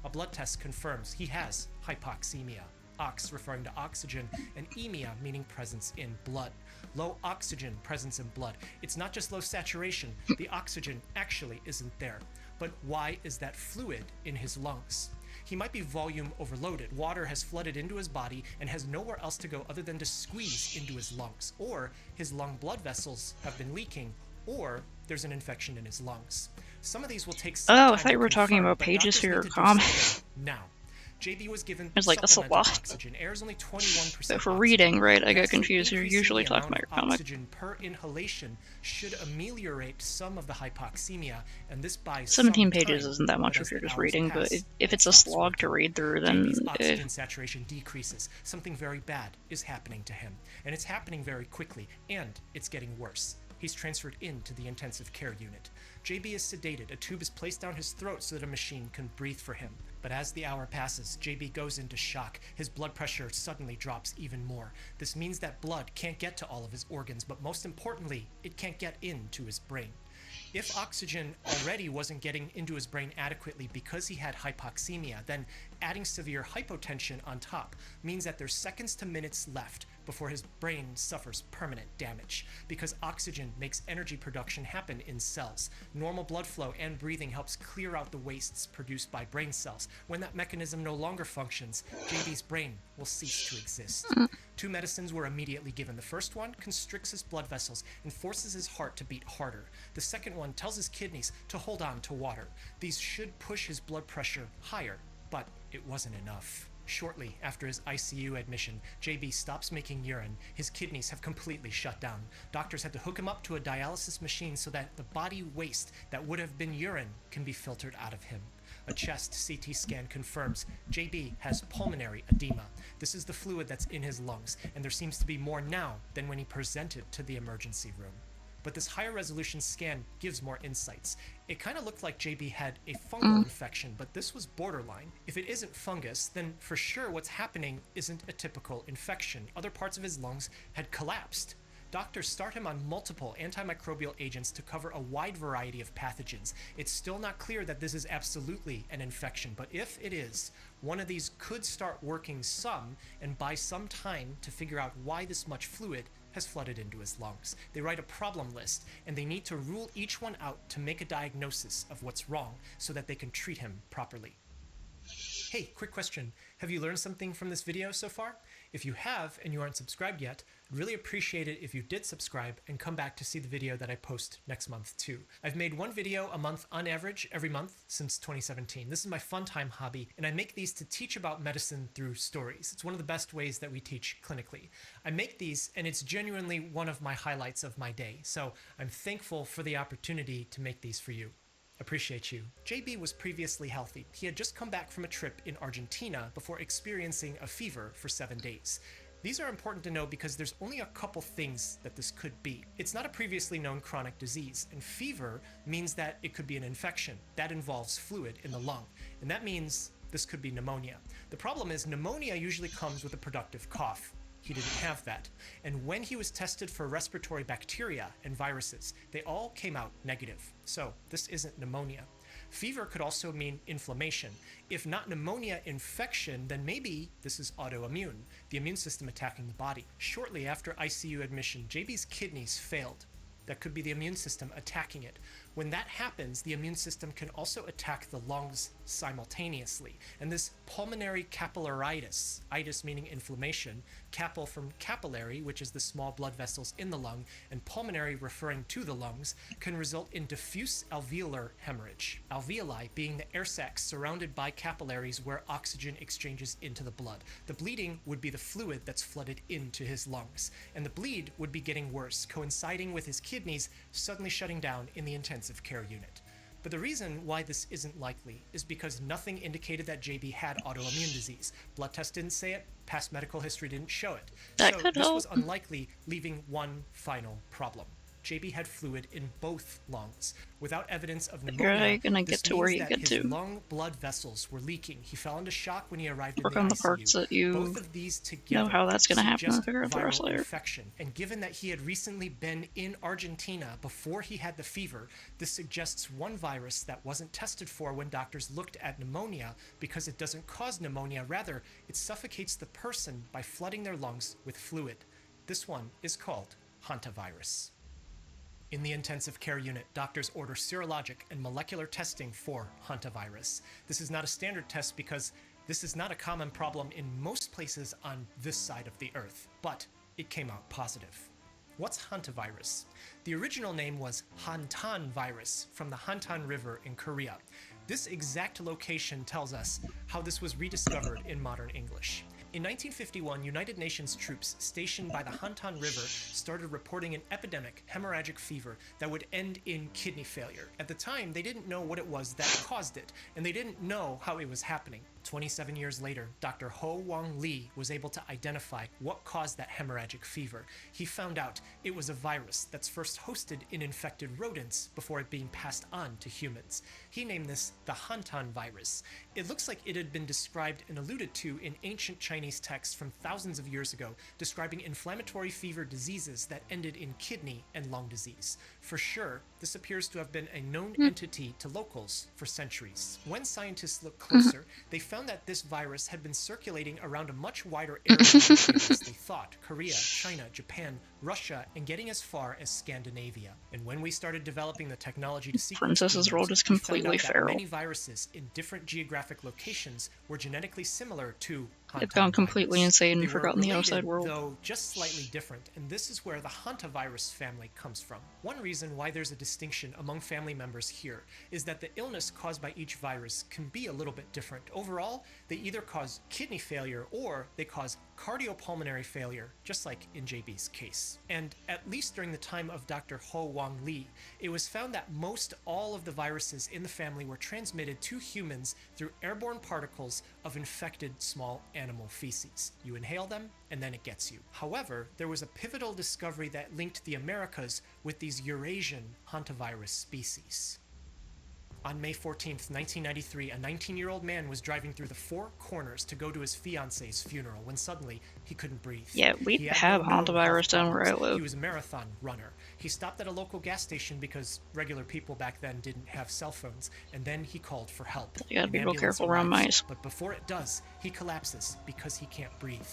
A blood test confirms he has hypoxemia. Ox referring to oxygen, and emia meaning presence in blood. Low oxygen presence in blood. It's not just low saturation, the oxygen actually isn't there. But why is that fluid in his lungs? He might be volume overloaded. Water has flooded into his body and has nowhere else to go other than to squeeze into his lungs. Or his lung blood vessels have been leaking, or there's an infection in his lungs. Some of these will take some Oh, I time thought to you were talking confirm, about but pages doctors here need or to do comics. something now. JB was given I was like, that's a supplemental lot. oxygen. Air is only 21%. So for oxygen. reading, right, I got That's confused. You're increasing usually the talking amount about of your comic. oxygen per inhalation should ameliorate some of the hypoxemia, and this buys 17 some pages time, isn't that much but if as you're the just hours reading, pass, but if it's a slog to read through, then JB's oxygen saturation decreases. Something very bad is happening to him, and it's happening very quickly, and it's getting worse. he's transferred into the intensive care unit. JB is sedated. A tube is placed down his throat so that a machine can breathe for him. But as the hour passes, JB goes into shock. His blood pressure suddenly drops even more. This means that blood can't get to all of his organs, but most importantly, it can't get into his brain. If oxygen already wasn't getting into his brain adequately because he had hypoxemia, then adding severe hypotension on top means that there's seconds to minutes left before his brain suffers permanent damage. Because oxygen makes energy production happen in cells. Normal blood flow and breathing helps clear out the wastes produced by brain cells. When that mechanism no longer functions, JB's brain will cease to exist. 2 medicines were immediately given. The first one constricts his blood vessels and forces his heart to beat harder. The second one tells his kidneys to hold on to water. These should push his blood pressure higher, but it wasn't enough. Shortly after his ICU admission, JB stops making urine. His kidneys have completely shut down. Doctors had to hook him up to a dialysis machine so that the body waste that would have been urine can be filtered out of him. A chest CT scan confirms JB has pulmonary edema. This is the fluid that's in his lungs, and there seems to be more now than when he presented to the emergency room. But this higher resolution scan gives more insights. It kind of looked like JB had a fungal infection, but this was borderline. If it isn't fungus, then for sure what's happening isn't a typical infection. Other parts of his lungs had collapsed. Doctors start him on multiple antimicrobial agents to cover a wide variety of pathogens. It's still not clear that this is absolutely an infection, but if it is, one of these could start working some and buy some time to figure out why this much fluid has flooded into his lungs. They write a problem list, and they need to rule each one out to make a diagnosis of what's wrong so that they can treat him properly. Hey, quick question. Have you learned something from this video so far? If you have and you aren't subscribed yet, I'd really appreciate it if you did subscribe and come back to see the video that I post next month too. I've made 1 video a month on average every month since 2017. This is my fun time hobby, and I make these to teach about medicine through stories. It's one of the best ways that we teach clinically. I make these and it's genuinely one of my highlights of my day, so I'm thankful for the opportunity to make these for you. Appreciate you. JB was previously healthy. He had just come back from a trip in Argentina before experiencing a fever for 7 days. These are important to know because there's only a couple things that this could be. It's not a previously known chronic disease, and fever means that it could be an infection. That involves fluid in the lung, and that means this could be pneumonia. The problem is pneumonia usually comes with a productive cough. He didn't have that. And when he was tested for respiratory bacteria and viruses, they all came out negative. So this isn't pneumonia. Fever could also mean inflammation. If not pneumonia infection, then maybe this is autoimmune, the immune system attacking the body. Shortly after ICU admission, JB's kidneys failed. That could be the immune system attacking it. When that happens, the immune system can also attack the lungs simultaneously. And this pulmonary capillaritis, itis meaning inflammation, capil from capillary, which is the small blood vessels in the lung, and pulmonary referring to the lungs, can result in diffuse alveolar hemorrhage. Alveoli being the air sacs surrounded by capillaries where oxygen exchanges into the blood. The bleeding would be the fluid that's flooded into his lungs. And the bleed would be getting worse, coinciding with his kidneys suddenly shutting down in the intensive care unit. But the reason why this isn't likely is because nothing indicated that JB had autoimmune disease. Blood tests didn't say it, past medical history didn't show it. So this was unlikely, leaving one final problem. JB had fluid in both lungs. Without evidence of pneumonia, gonna get to where you get his to. lung blood vessels were leaking. He fell into shock when he arrived in Work the on the ICU. parts that you Both of these together know how that's gonna happen and suggest figure out the rest viral later. infection. And given that he had recently been in Argentina before he had the fever, this suggests one virus that wasn't tested for when doctors looked at pneumonia because it doesn't cause pneumonia. Rather, it suffocates the person by flooding their lungs with fluid. This one is called hantavirus. In the intensive care unit, doctors order serologic and molecular testing for hantavirus. This is not a standard test because this is not a common problem in most places on this side of the earth, but it came out positive. What's hantavirus? The original name was Hantan virus from the Hantan River in Korea. This exact location tells us how this was rediscovered in modern English. In 1951, United Nations troops stationed by the Hantan River started reporting an epidemic hemorrhagic fever that would end in kidney failure. At the time, they didn't know what it was that caused it, and they didn't know how it was happening. 27 years later, Dr. Ho Wong Lee was able to identify what caused that hemorrhagic fever. He found out it was a virus that's first hosted in infected rodents before it being passed on to humans. He named this the Hantan virus. It looks like it had been described and alluded to in ancient Chinese texts from thousands of years ago, describing inflammatory fever diseases that ended in kidney and lung disease. For sure, this appears to have been a known entity to locals for centuries. When scientists looked closer, they found that this virus had been circulating around a much wider area than previously thought: Korea, China, Japan, Russia, and getting as far as Scandinavia. And when we started developing the technology to sequence Princess's genomes, Road is we found completely out that feral. many viruses in different geographic locations were genetically similar to It's gone completely hantavirus. insane They and were forgotten the related, outside world. though just slightly different, and this is where the hantavirus family comes from. One reason why there's a distinction among family members here is that the illness caused by each virus can be a little bit different. Overall, they either cause kidney failure or they cause cardiopulmonary failure, just like in JB's case. And at least during the time of Dr. Ho Wong Lee, it was found that most all of the viruses in the family were transmitted to humans through airborne particles of infected small animal feces. You inhale them, and then it gets you. However, there was a pivotal discovery that linked the Americas with these Eurasian hantavirus species. On May 14th, 1993, a 19-year-old man was driving through the Four Corners to go to his fiance's funeral when suddenly he couldn't breathe. Yeah, we He had have no known hantavirus health down where I problems. live. He was a marathon runner. He stopped at a local gas station because regular people back then didn't have cell phones, and then he called for help. You gotta An be real ambulance careful around arrives, mice. But before it does, he collapses because he can't breathe.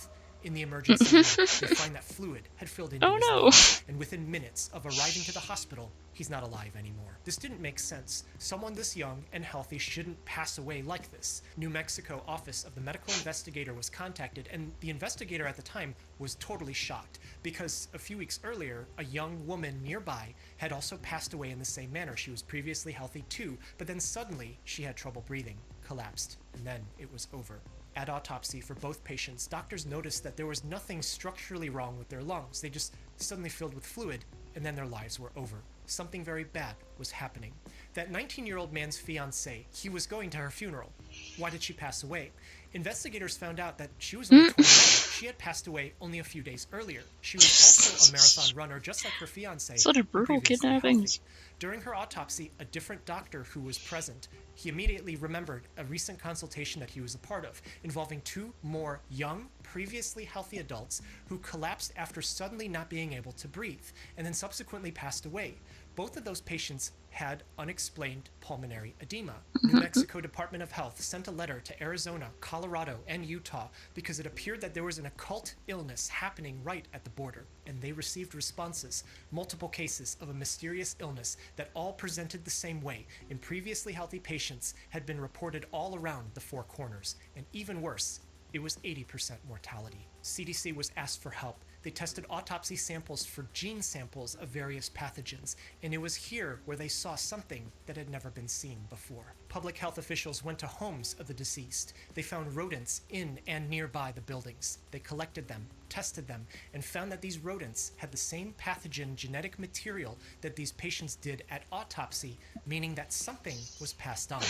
In the emergency room, they find that fluid had filled into his lungs, and within minutes of arriving to the hospital, he's not alive anymore. This didn't make sense. Someone this young and healthy shouldn't pass away like this. New Mexico office of the medical investigator was contacted, and the investigator at the time was totally shocked because a few weeks earlier, a young woman nearby had also passed away in the same manner. She was previously healthy too, but then suddenly she had trouble breathing, collapsed, and then it was over. At autopsy for both patients, doctors noticed that there was nothing structurally wrong with their lungs. They just suddenly filled with fluid, and then their lives were over. Something very bad was happening. That 19-year-old man's fiancée, he was going to her funeral. Why did she pass away? Investigators found out that she was only 21. She had passed away only a few days earlier. She was also a marathon runner, just like her fiancé. Such a brutal previously kidnapping. healthy. During her autopsy, a different doctor who was present, he immediately remembered a recent consultation that he was a part of, involving two more young, previously healthy adults who collapsed after suddenly not being able to breathe, and then subsequently passed away. Both of those patients had unexplained pulmonary edema. New Mexico Department of Health sent a letter to Arizona, Colorado, and Utah because it appeared that there was an occult illness happening right at the border, and they received responses, multiple cases of a mysterious illness that all presented the same way in previously healthy patients had been reported all around the Four Corners, and even worse, it was 80% mortality. CDC was asked for help. They tested autopsy samples for gene samples of various pathogens, and it was here where they saw something that had never been seen before. Public health officials went to homes of the deceased. They found rodents in and nearby the buildings. They collected them, tested them, and found that these rodents had the same pathogen genetic material that these patients did at autopsy, meaning that something was passed on.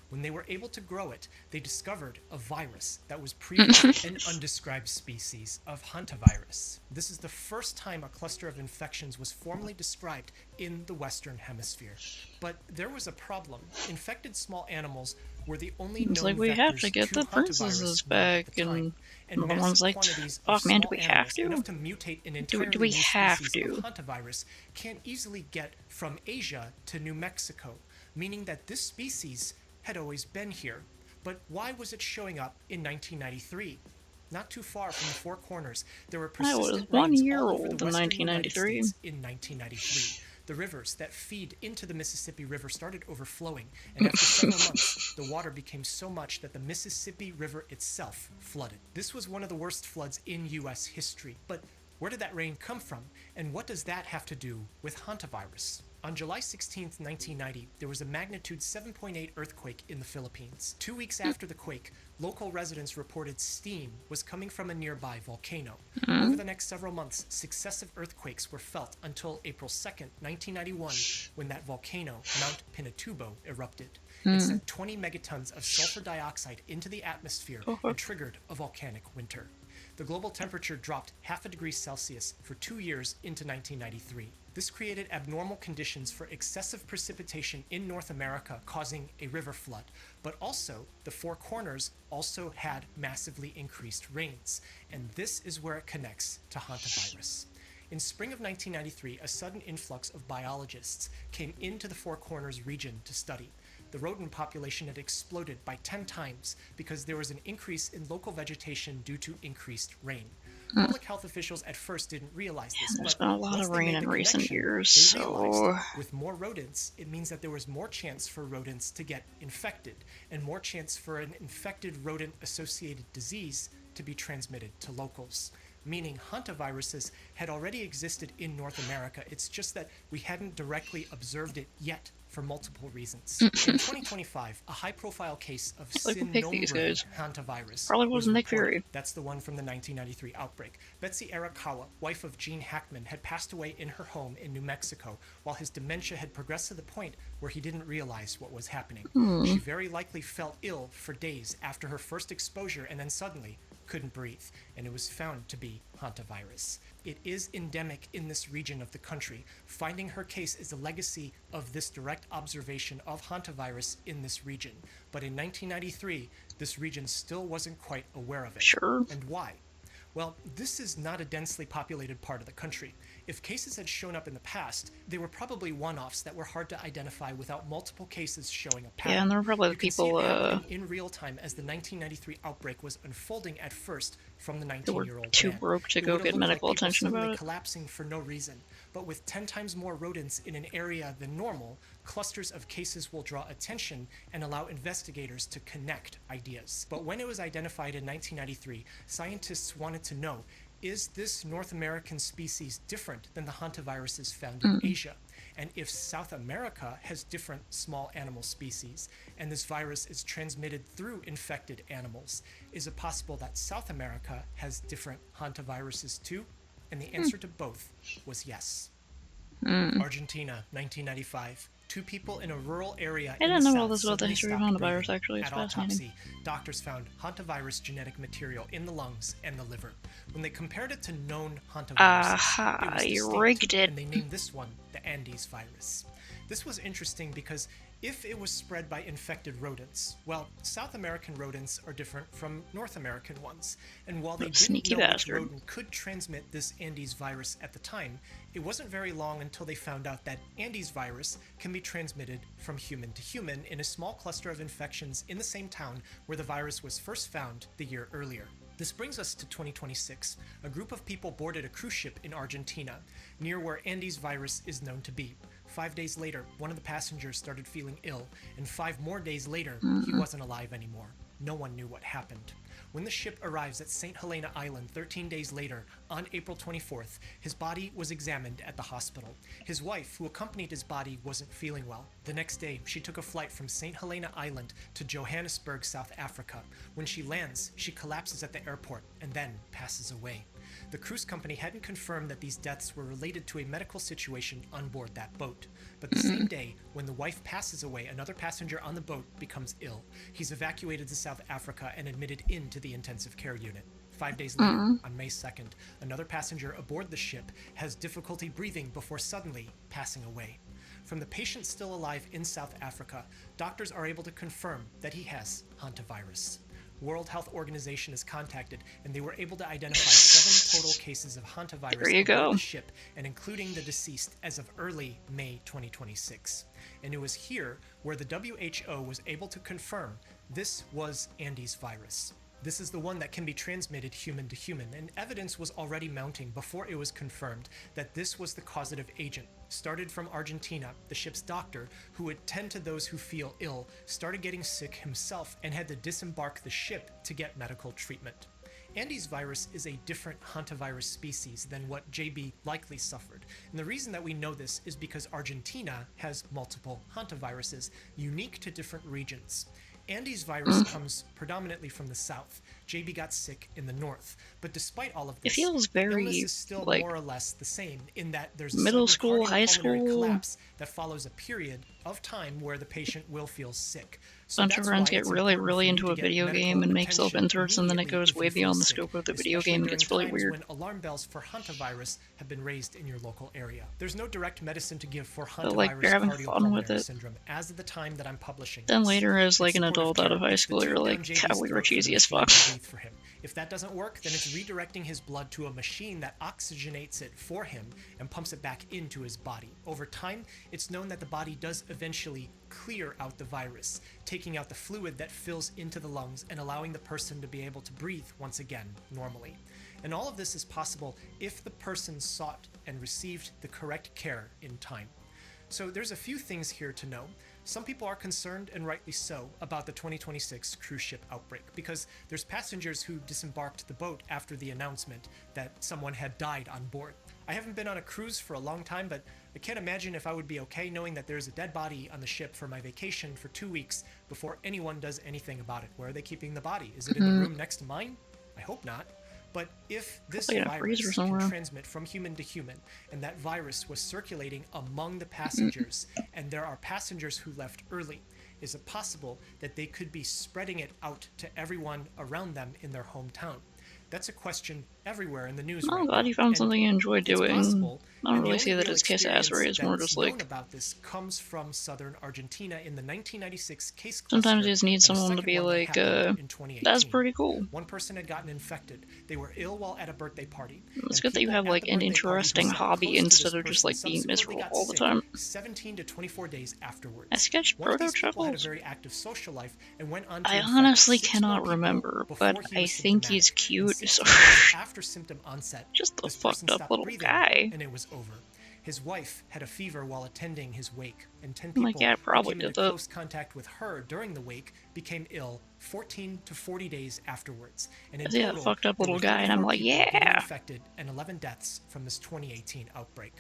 When they were able to grow it, they discovered a virus that was previously an undescribed species of hantavirus. This is the first time a cluster of infections was formally described in the Western Hemisphere. But there was a problem. Infected small animals were the only known It's like we have to get the princesses back, and everyone's like, "Oh man, do we have to? Enough to mutate an Do entirely we new have species to?" of hantavirus can easily get from Asia to New Mexico, meaning that this species had always been here. But why was it showing up in 1993? Not too far from the Four Corners, there were I was persistent 1 rains year all over old the in western United 1993. States in 1993. The rivers that feed into the Mississippi River started overflowing, and after several months, the water became so much that the Mississippi River itself flooded. This was one of the worst floods in U.S. history. But where did that rain come from, and what does that have to do with hantavirus? On July 16, 1990, there was a magnitude 7.8 earthquake in the Philippines. 2 weeks after the quake, local residents reported steam was coming from a nearby volcano. Over the next several months, successive earthquakes were felt until April 2nd, 1991, when that volcano, Mount Pinatubo, erupted. It sent 20 megatons of sulfur dioxide into the atmosphere and triggered a volcanic winter. The global temperature dropped 0.5 degrees Celsius for 2 years into 1993. This created abnormal conditions for excessive precipitation in North America, causing a river flood. But also, the Four Corners also had massively increased rains. And this is where it connects to hantavirus. In spring of 1993, a sudden influx of biologists came into the Four Corners region to study. The rodent population had exploded by 10 times because there was an increase in local vegetation due to increased rain. Public health officials at first didn't realize this. There's been a lot of rain in recent years, so... With more rodents, it means that there was more chance for rodents to get infected, and more chance for an infected rodent-associated disease to be transmitted to locals. Meaning hantaviruses had already existed in North America. It's just that we hadn't directly observed it yet for multiple reasons. In 2025, a high-profile case of Synombre hantavirus probably wasn't Nick reported. Fury. That's the one from the 1993 outbreak. Betsy Arakawa, wife of Gene Hackman, had passed away in her home in New Mexico while his dementia had progressed to the point where he didn't realize what was happening. She very likely felt ill for days after her first exposure and then suddenly couldn't breathe, and it was found to be hantavirus. It is endemic in this region of the country. Finding her case is a legacy of this direct observation of hantavirus in this region. But in 1993, this region still wasn't quite aware of it. Sure. And why? Well, this is not a densely populated part of the country. If cases had shown up in the past, they were probably one-offs that were hard to identify without multiple cases showing a pattern. Yeah, and there were probably You can see people it happening in real time as the 1993 outbreak was unfolding at first from the that were 19-year-old too man. broke to It go would have get looked like medical people attention suddenly about it. collapsing for no reason. But with 10 times more rodents in an area than normal, clusters of cases will draw attention and allow investigators to connect ideas. But when it was identified in 1993, scientists wanted to know, is this North American species different than the hantaviruses found in Asia? And if South America has different small animal species, and this virus is transmitted through infected animals, is it possible that South America has different hantaviruses too? And the answer to both was yes. Argentina, 1995. 2 people in a rural area I in didn't the know all south this about the suddenly history of stopped hantavirus, breathing. actually. It's At fascinating. autopsy, doctors found hantavirus genetic material in the lungs and the liver. When they compared it to known hantaviruses, it was you distinct, rigged it. and they named this one the Andes virus. This was interesting because if it was spread by infected rodents, well, South American rodents are different from North American ones. And while they didn't Sneaky know which bastard. rodent could transmit this Andes virus at the time, it wasn't very long until they found out that Andes virus can be transmitted from human to human in a small cluster of infections in the same town where the virus was first found the year earlier. This brings us to 2026. A group of people boarded a cruise ship in Argentina, near where Andes virus is known to be. 5 days later, one of the passengers started feeling ill, and 5 more days later, he wasn't alive anymore. No one knew what happened. When the ship arrives at St. Helena Island 13 days later, on April 24th, his body was examined at the hospital. His wife, who accompanied his body, wasn't feeling well. The next day, she took a flight from St. Helena Island to Johannesburg, South Africa. When she lands, she collapses at the airport and then passes away. The cruise company hadn't confirmed that these deaths were related to a medical situation on board that boat. But the same day, when the wife passes away, another passenger on the boat becomes ill. He's evacuated to South Africa and admitted into the intensive care unit. 5 days later, on May 2nd, another passenger aboard the ship has difficulty breathing before suddenly passing away. From the patient still alive in South Africa, doctors are able to confirm that he has hantavirus. World Health Organization is contacted, and they were able to identify 7 total cases of hantavirus There you aboard go. the ship, and including the deceased as of early May 2026. And it was here where the WHO was able to confirm this was Andes virus. This is the one that can be transmitted human to human, and evidence was already mounting before it was confirmed that this was the causative agent. Started from Argentina, the ship's doctor, who would tend to those who feel ill, started getting sick himself and had to disembark the ship to get medical treatment. Andes virus is a different hantavirus species than what JB likely suffered. And the reason that we know this is because Argentina has multiple hantaviruses, unique to different regions. Andes virus comes predominantly from the south. JB got sick in the north. But despite all of this, It feels the illness very is still like more or less the same in that there's a middle sudden school, high cardiopulmonary school. collapse that follows a period of time where the patient will feel sick. So Bunch of that's friends why get it's really, important really for you into to a get video medical game and make attention self-inserts, and then it immediately goes if way you feel beyond the sick, scope of the video especially game and during gets really times weird. when alarm bells for hantavirus have been raised in your local area. There's no direct medicine to give for But like, hantavirus you're having fun with cardiopulmonary it. syndrome as of the time that I'm publishing Then this. later, as like It's an supportive adult out of care. high It's the school, you're tube like, down JB's God, we were throat for the cheesy as machine fuck. to breathe for him. If that doesn't work, then it's redirecting his blood to a machine that oxygenates it for him and pumps it back into his body. Over time, it's known that the body does eventually clear out the virus, taking out the fluid that fills into the lungs and allowing the person to be able to breathe once again normally. And all of this is possible if the person sought and received the correct care in time. So there's a few things here to know. Some people are concerned, and rightly so, about the 2026 cruise ship outbreak because there's passengers who disembarked the boat after the announcement that someone had died on board. I haven't been on a cruise for a long time, but I can't imagine if I would be okay knowing that there's a dead body on the ship for my vacation for 2 weeks before anyone does anything about it. Where are they keeping the body? Is it in the room next to mine? I hope not. But if this Probably in a virus freezer can somewhere. transmit from human to human, and that virus was circulating among the passengers, and there are passengers who left early, is it possible that they could be spreading it out to everyone around them in their hometown? That's a question everywhere in the news I'm right glad now. you found And something you enjoy it's doing. possible, I don't and the really only see that real as kiss ass experience It's more that's just known like about this comes from southern Argentina in the 1996 case cluster, sometimes you just need and a someone to second be one that like, happened in 2018. that's pretty cool. One person had gotten infected. They were ill while at a birthday party. It's and good that you people have at like the an birthday party who interesting sat hobby close to this instead of just person like being subsequently miserable got all the sick time. 17 to 24 days afterwards. I sketched One of these Proto people had a Chuckles. very active social life and went on to I infect honestly 6 more cannot people remember, before but he I was think he's symptomatic. cute. And 16 So days after symptom onset, just a this person fucked up stopped little breathing, guy. and it was over. His wife had a fever while attending his wake, and 10 My people cat who probably came did into that. close contact with her during the wake became ill 14 to 40 days afterwards. And in I see that total, fucked up there little were guy, and I'm 34 like, people getting yeah. infected and 11 deaths from this 2018 outbreak.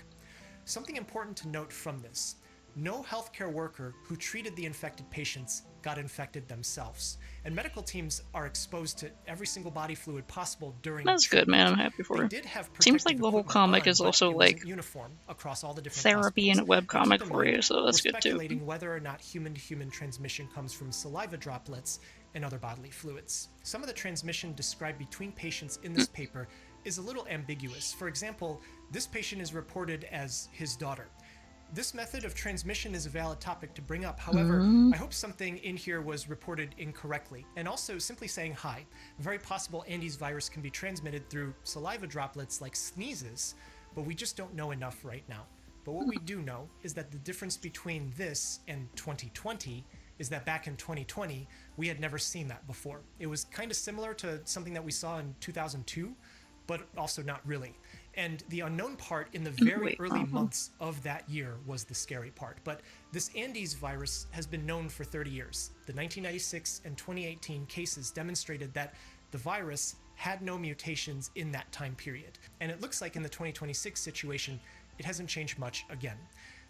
Something important to note from this: no healthcare worker who treated the infected patients got infected themselves. And medical teams are exposed to every single body fluid possible during That's good, man. I'm treatment. happy for They her. did have Seems like protective the whole equipment comic on, is but also it wasn't like uniform across all the different therapy in a hospitals. Now, webcomic keep in for you, mind, so that's we're good too. speculating whether or not human-to-human transmission comes from saliva droplets and other bodily fluids. Some of the transmission described between patients in this paper is a little ambiguous. For example, this patient is reported as his daughter. This method of transmission is a valid topic to bring up. However, I hope something in here was reported incorrectly. And also, simply saying hi. Very possible Andes virus can be transmitted through saliva droplets like sneezes, but we just don't know enough right now. But what we do know is that the difference between this and 2020 is that back in 2020, we had never seen that before. It was kind of similar to something that we saw in 2002, but also not really. And the unknown part in the very early months of that year was the scary part. But this Andes virus has been known for 30 years. The 1996 and 2018 cases demonstrated that the virus had no mutations in that time period. And it looks like in the 2026 situation, it hasn't changed much again.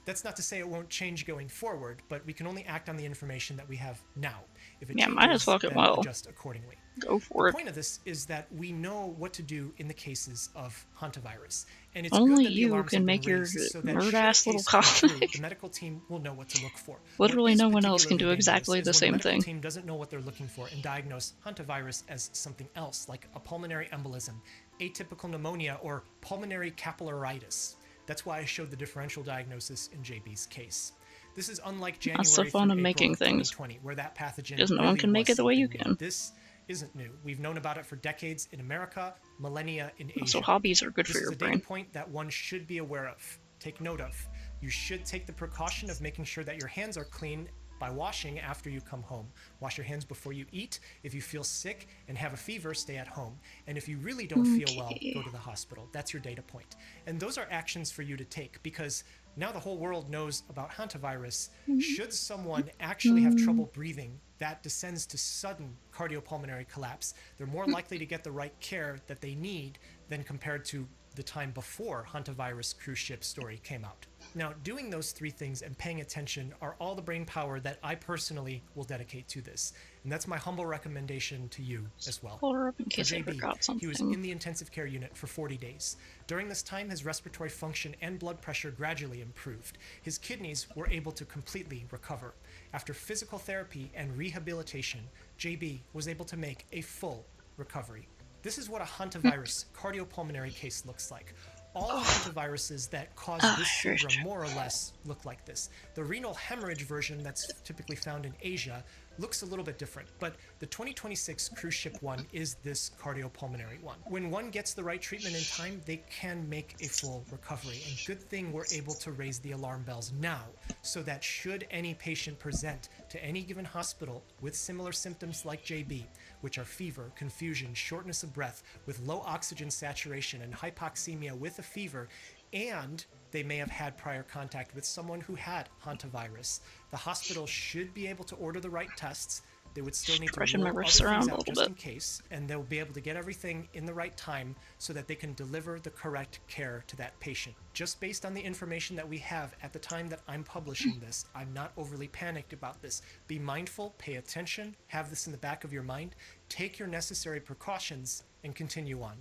That's not to say it won't change going forward, but we can only act on the information that we have now. If it Yeah, might as changes, fucking then well. adjust accordingly. Go for The it. point of this is that we know what to do in the cases of hantavirus, and it's Only good that the you alarms can have been make your raised so that nerd-ass should a little case come through, comic. the medical team will know what to look for. Literally What is no one else can do particularly exactly dangerous the is when same the medical thing. team doesn't know what they're looking for and diagnose hantavirus as something else, like a pulmonary embolism, atypical pneumonia, or pulmonary capillaritis. That's why I showed the differential diagnosis in JB's case. This is unlike January That's the fun through of April making of things. 2020, where that pathogen Because no one really can make was it the way you something new. can. This isn't new. We've known about it for decades in America, millennia in Asia. Also, hobbies are good This for is your a data brain. point that one should be aware of. Take note of. You should take the precaution of making sure that your hands are clean by washing after you come home. Wash your hands before you eat. If you feel sick and have a fever, stay at home. And if you really don't feel well, go to the hospital. That's your data point. And those are actions for you to take, because now the whole world knows about hantavirus. Should someone actually have trouble breathing that descends to sudden cardiopulmonary collapse, they're more likely to get the right care that they need than compared to the time before hantavirus cruise ship story came out. Now, doing those three things and paying attention are all the brain power that I personally will dedicate to this. And that's my humble recommendation to you as well. Pull her up in For case I JB, forgot something. he was in the intensive care unit for 40 days. During this time, his respiratory function and blood pressure gradually improved. His kidneys were able to completely recover. After physical therapy and rehabilitation, JB was able to make a full recovery. This is what a hantavirus cardiopulmonary case looks like. All hantaviruses that cause this syndrome more or less look like this. The renal hemorrhage version that's typically found in Asia looks a little bit different, but the 2026 cruise ship one is this cardiopulmonary one. When one gets the right treatment in time, they can make a full recovery. And good thing we're able to raise the alarm bells now, so that should any patient present to any given hospital with similar symptoms like JB, which are fever, confusion, shortness of breath with low oxygen saturation and hypoxemia with a fever, and they may have had prior contact with someone who had hantavirus, the hospital should be able to order the right tests. They would still need to Stretching my rule other wrists things around a out little just bit. in case, and they'll be able to get everything in the right time so that they can deliver the correct care to that patient. Just based on the information that we have at the time that I'm publishing this, I'm not overly panicked about this. Be mindful, pay attention, have this in the back of your mind, take your necessary precautions, and continue on.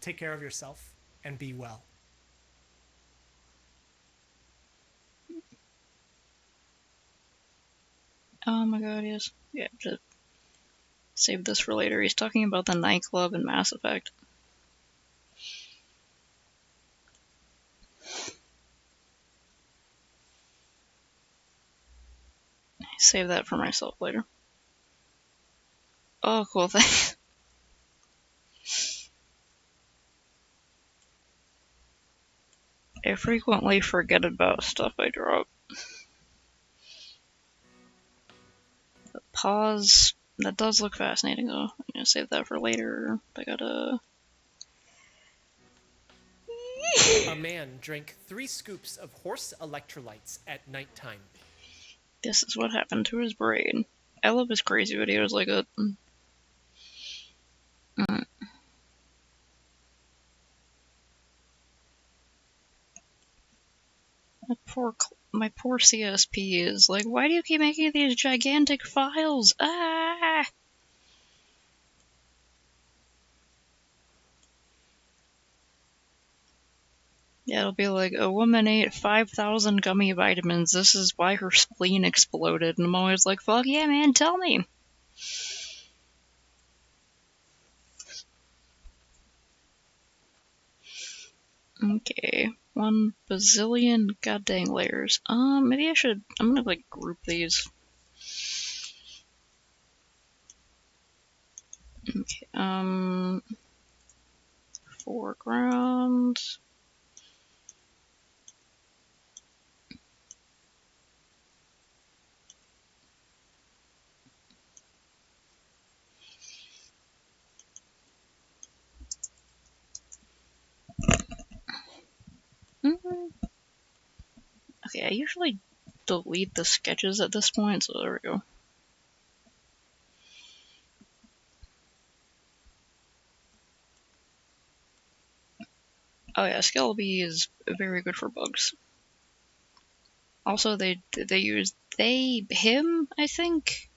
Take care of yourself, and be well. Oh my god, yes. Yeah, just save this for later. He's talking about the nightclub in Mass Effect. Save that for myself later. Oh, cool, thanks. I frequently forget about stuff I drop. The pause, that does look fascinating though. I'm gonna save that for later. I gotta... A man drank 3 scoops of horse electrolytes at nighttime. This is what happened to his brain. I love his crazy videos like that. My poor CSP is like, why do you keep making these gigantic files? Ah! Yeah, it'll be like, a woman ate 5,000 gummy vitamins. This is why her spleen exploded. And I'm always like, fuck yeah, man, tell me. Okay, 1 bazillion goddamn layers. Maybe I should, I'm gonna like group these. Okay, foreground. Okay, I usually delete the sketches at this point, so there we go. Oh yeah, Skelebi is very good for bugs. Also, they use him, I think?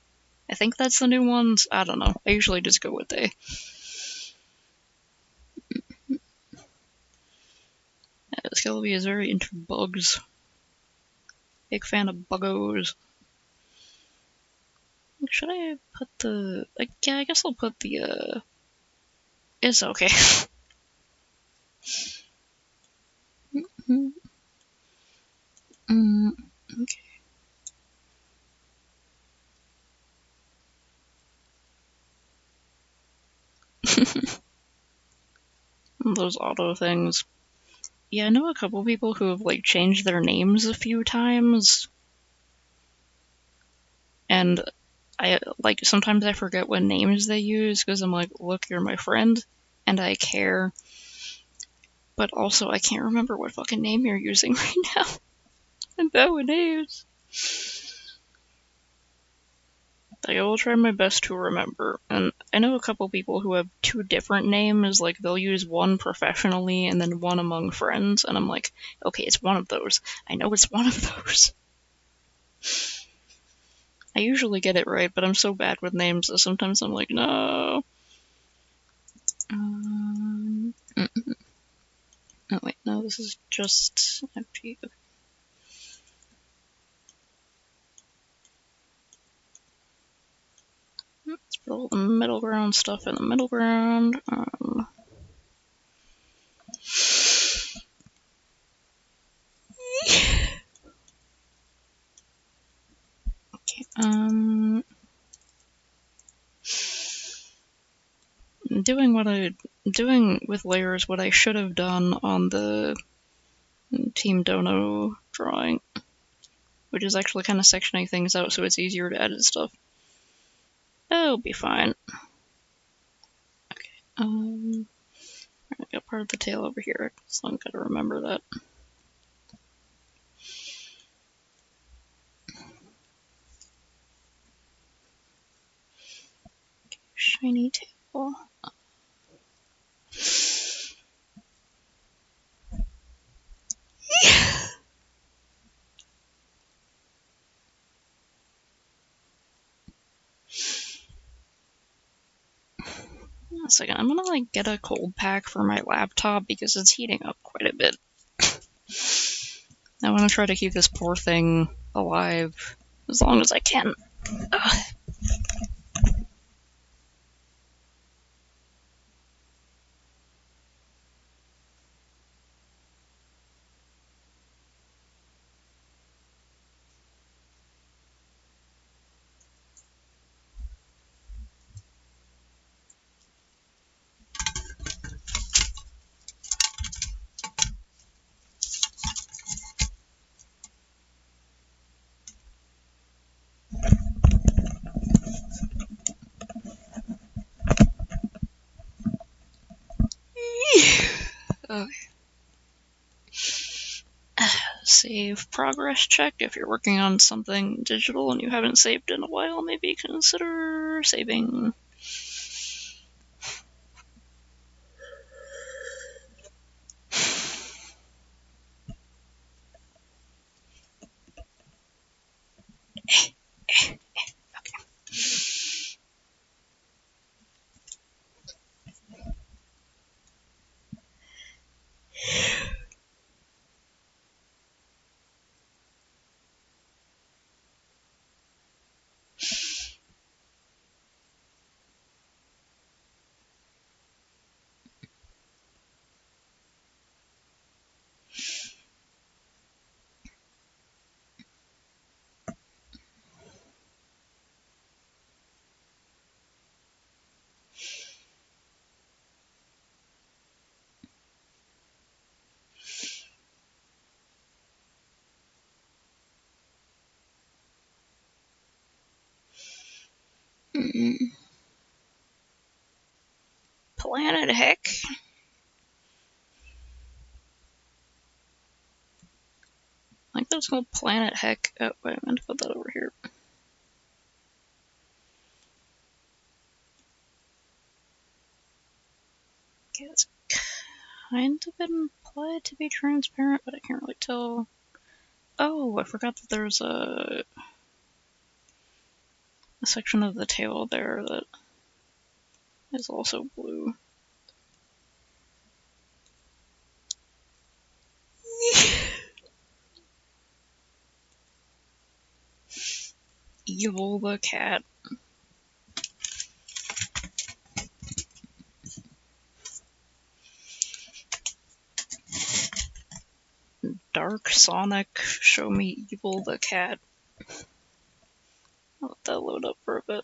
I think that's the new ones. I don't know. I usually just go with they. Skelebi is very into bugs. Big fan of buggos. Should I put the... yeah, I guess I'll put the, It's okay. Okay. Those auto things. Yeah, I know a couple people who have, like, changed their names a few times. And sometimes I forget what names they use, because I'm like, look, you're my friend, and I care. But also, I can't remember what fucking name you're using right now. I'm bad with names. Like, I will try my best to remember. And I know a couple people who have two different names. Like, they'll use one professionally and then one among friends. And I'm like, okay, it's one of those. I know it's one of those. I usually get it right, but I'm so bad with names that sometimes I'm like, no. Oh, wait, no, this is just empty. Okay. Let's put all the middle ground stuff in the middle ground. Okay, doing with layers what I should have done on the Team Dono drawing, which is actually kind of sectioning things out so it's easier to edit stuff. That'll be fine. Okay, I got part of the tail over here, so I've got to remember that. Okay, shiny tail. A second, I'm gonna like get a cold pack for my laptop because it's heating up quite a bit. I want to try to keep this poor thing alive as long as I can. Ugh. Okay. Save progress check. If you're working on something digital and you haven't saved in a while, maybe consider saving. Planet Heck. I think that's called Planet Heck. Oh, wait, I meant to put that over here. Okay, it's kind of implied to be transparent, but I can't really tell. Oh, I forgot that there's a section of the tail there that is also blue. Evil the cat. Dark Sonic, show me Evil the cat. I'll let that load up for a bit.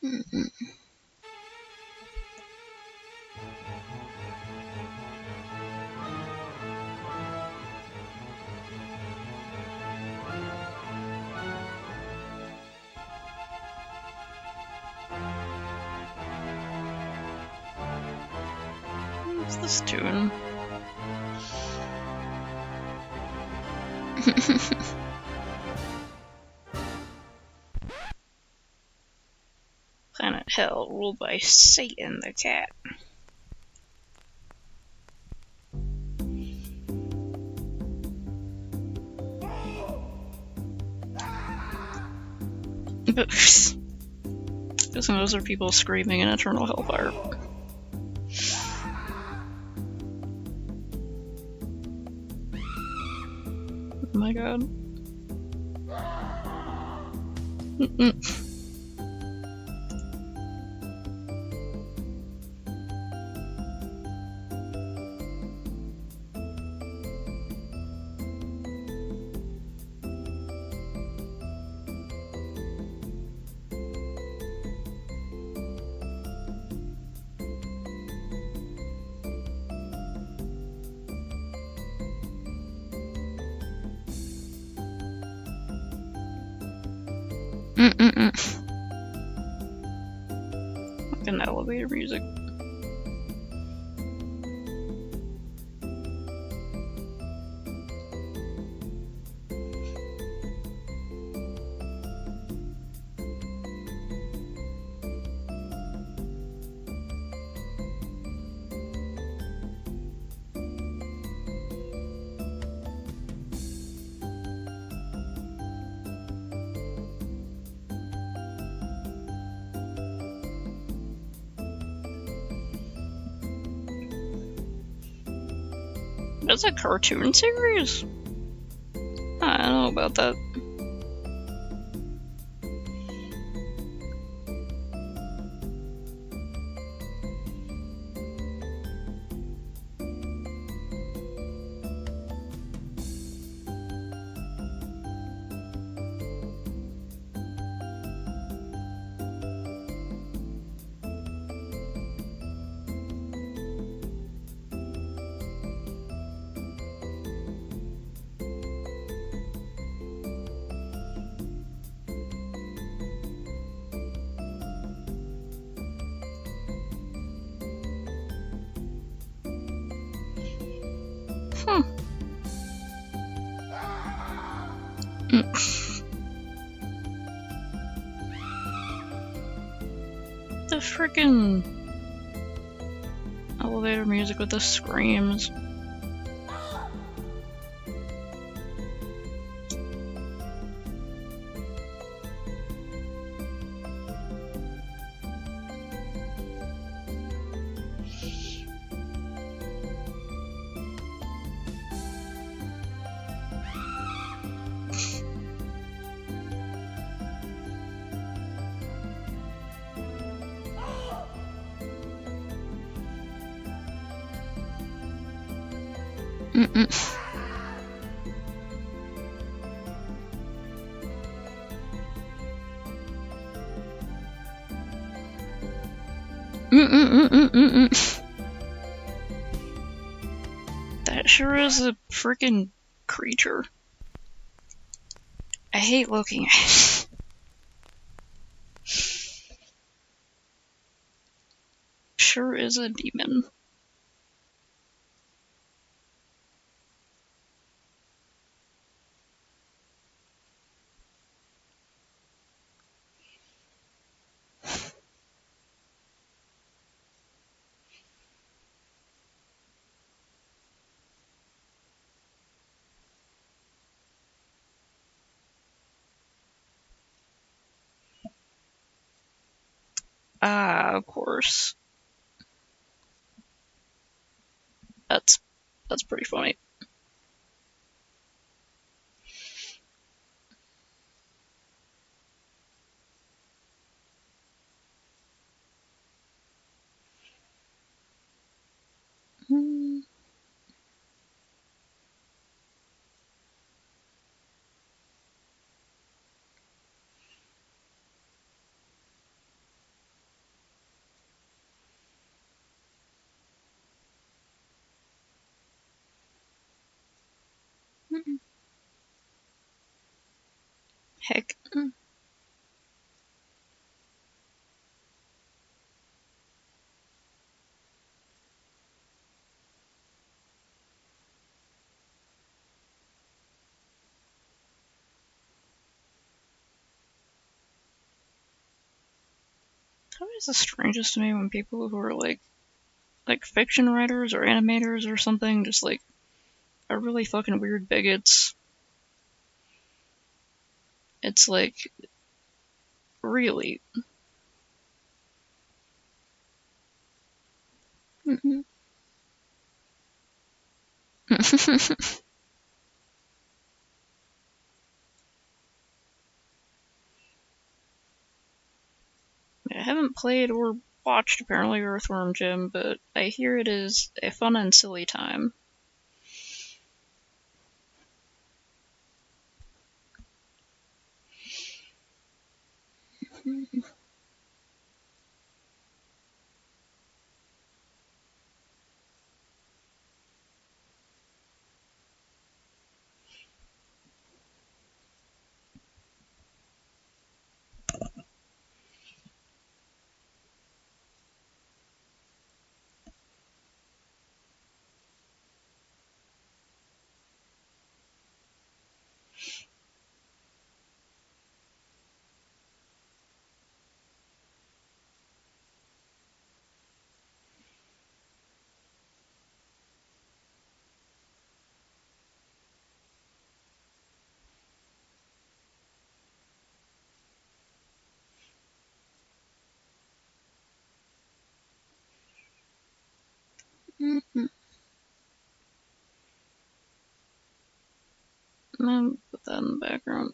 Mm-mm. What's this tune? Planet Hell, ruled by Satan the cat. Guessing those are people screaming in eternal hellfire. Oh my god. Fucking elevator music. That's a cartoon series? I don't know about that. The frickin' elevator music with the screams. That sure is a freaking creature. I hate looking at it. Sure is a demon. Ah, of course. That's pretty funny. Heck. It's always the strangest to me when people who are like fiction writers or animators or something just like are really fucking weird bigots. It's like, really. I haven't played or watched apparently Earthworm Jim, but I hear it is a fun and silly time. I'm gonna put that in the background.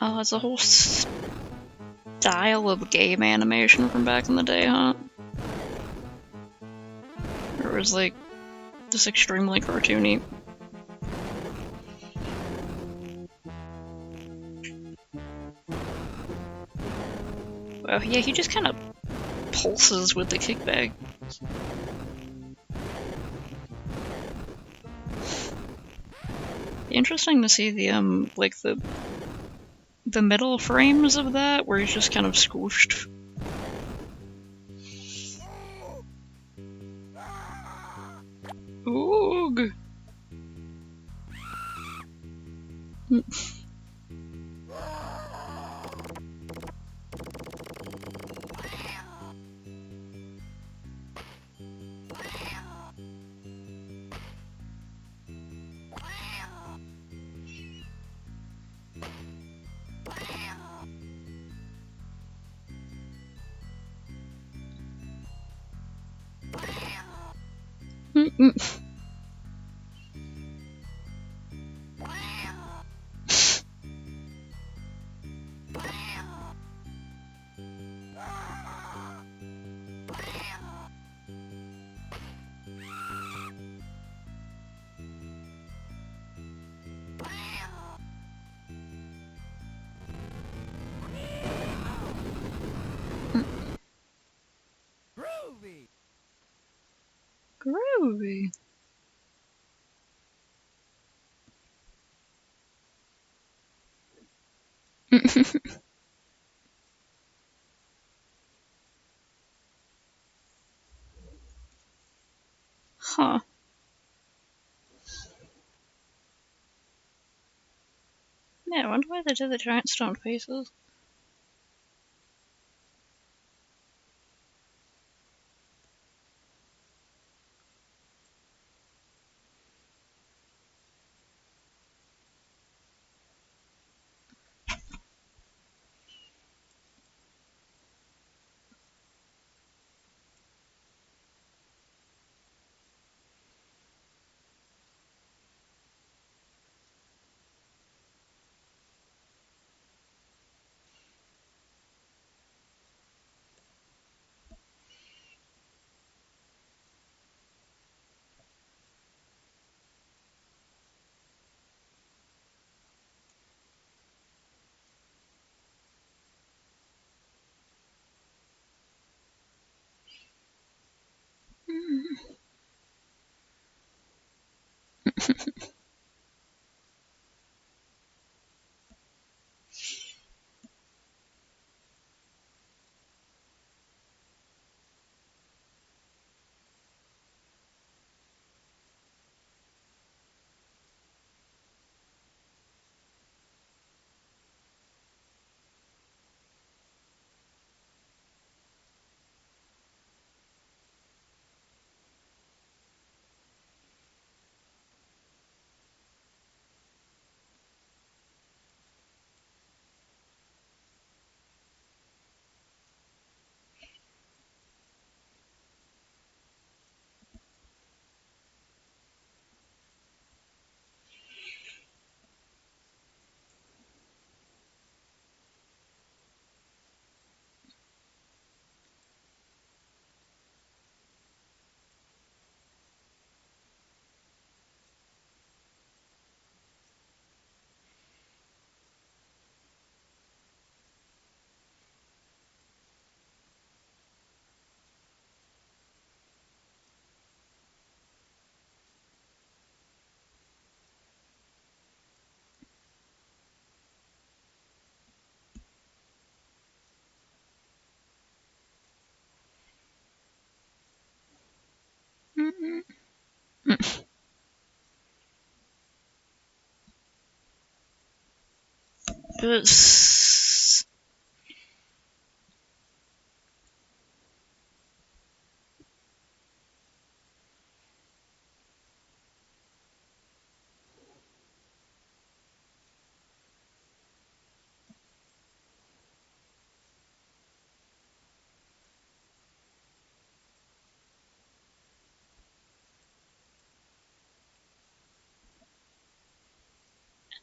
Oh, it's a whole style of game animation from back in the day, huh? It was like just extremely cartoony. Well, yeah, he just kind of pulses with the kickback. Interesting to see the like the middle frames of that where he's just kind of squished. Oog. Groovy. Huh. Yeah, I wonder why they did the giant stone faces.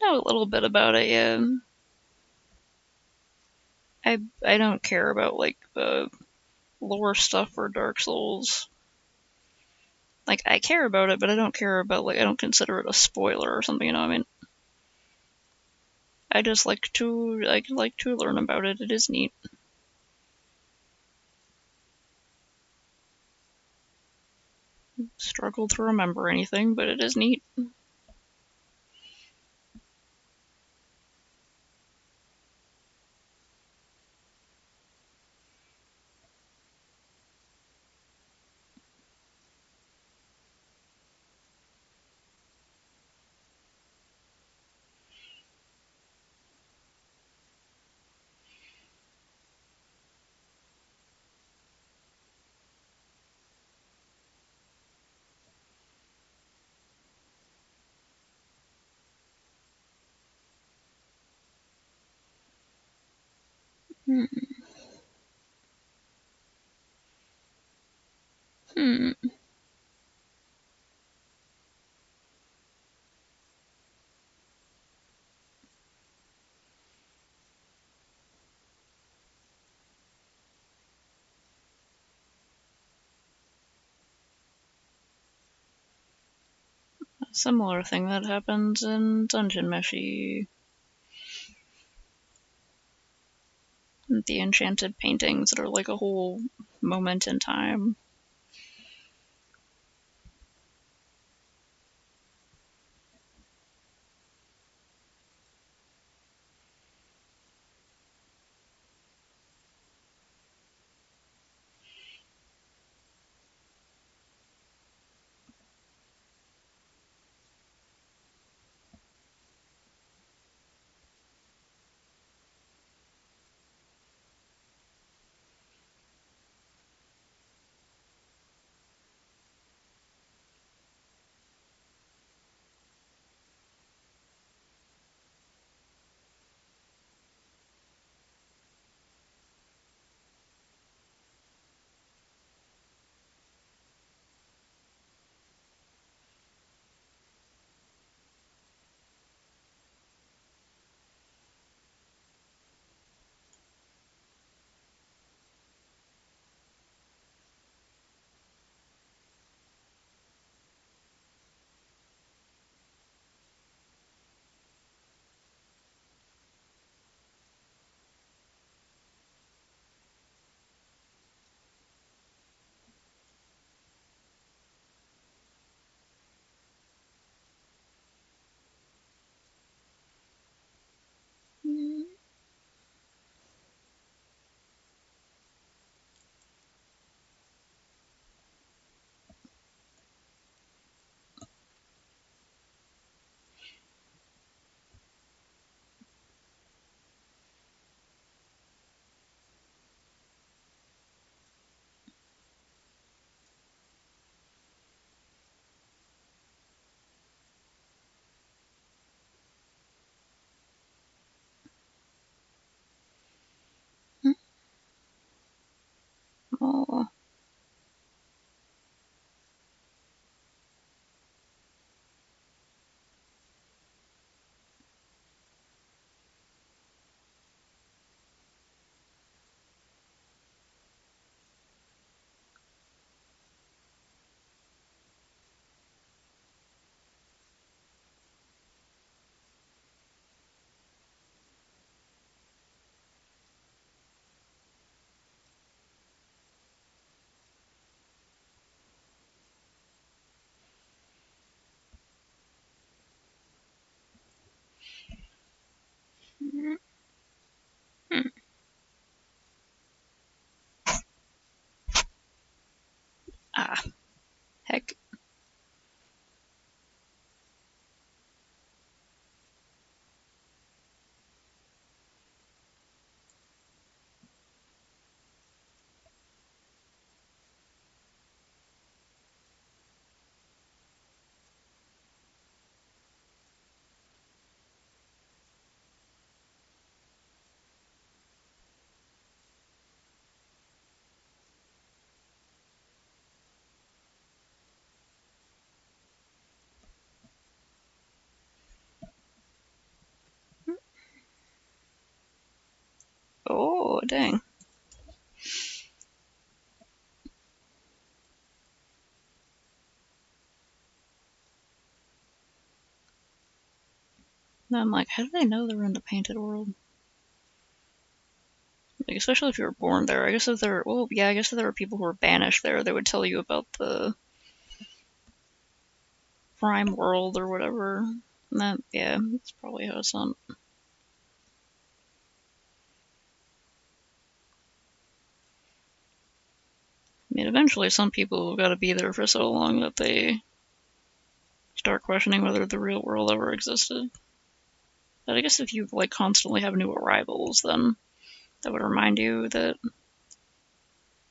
I know a little bit about it, yeah. I don't care about like lore stuff for Dark Souls. Like I care about it, but I don't care about like I don't consider it a spoiler or something. You know what I mean? I just like to learn about it. It is neat. Struggle to remember anything, but it is neat. Hmm. Hmm. A similar thing that happens in Dungeon Meshi. The enchanted paintings that are like a whole moment in time. Oh. Ah, heck. Oh, dang. Now I'm like, how do they know they're in the painted world? Like, especially if you were born there. I guess if there, well, yeah, I guess if there were people who were banished there, they would tell you about the prime world or whatever. And that, yeah, that's probably how it's on. I mean, eventually some people have got to be there for so long that they start questioning whether the real world ever existed. But I guess if you, like, constantly have new arrivals, then that would remind you that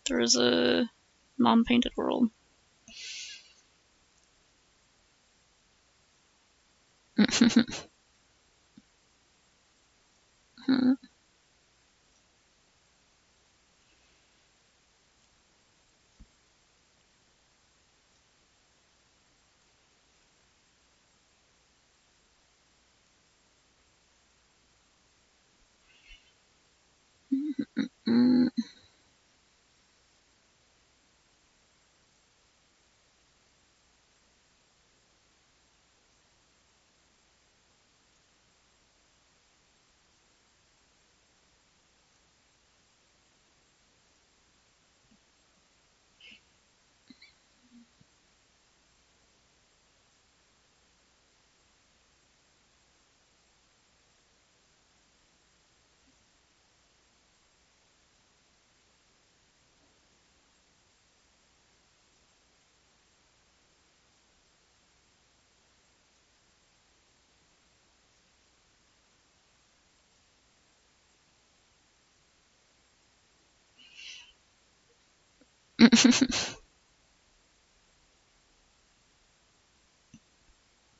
there is a non-painted world.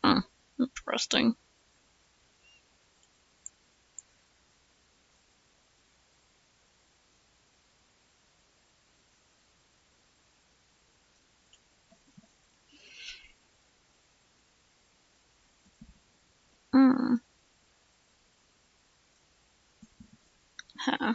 Huh. Interesting. Hmm. Huh.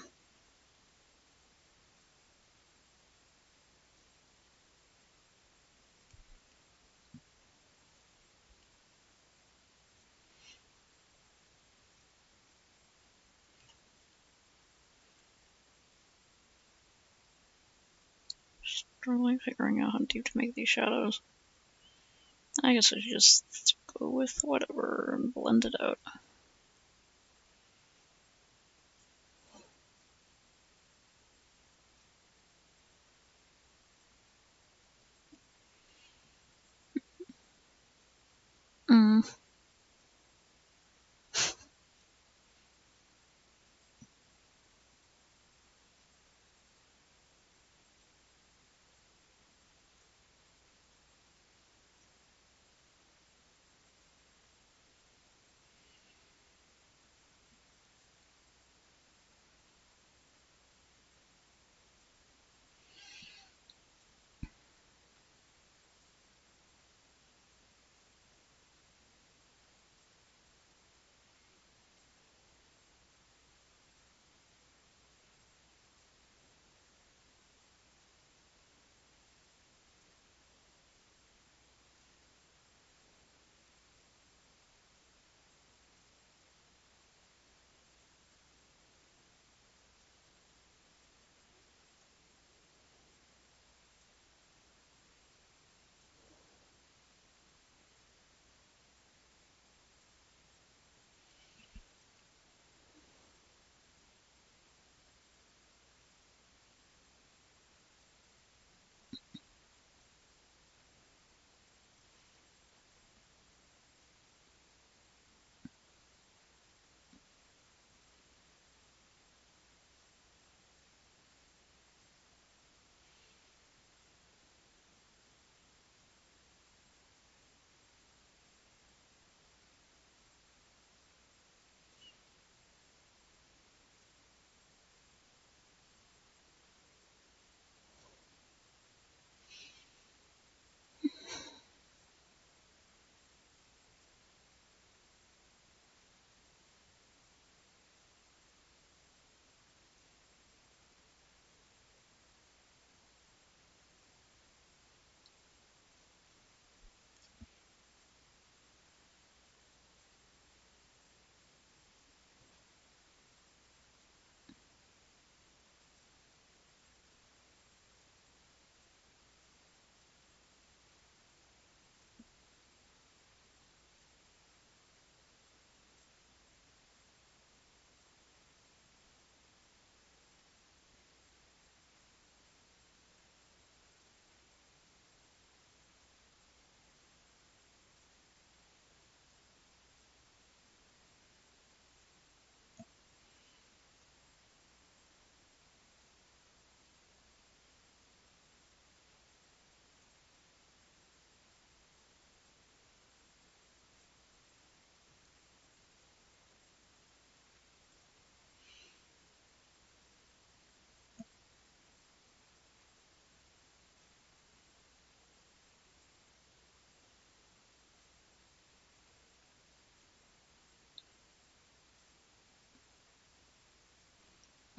Struggling figuring out how deep to make these shadows. I guess I should just go with whatever and blend it out. Mm.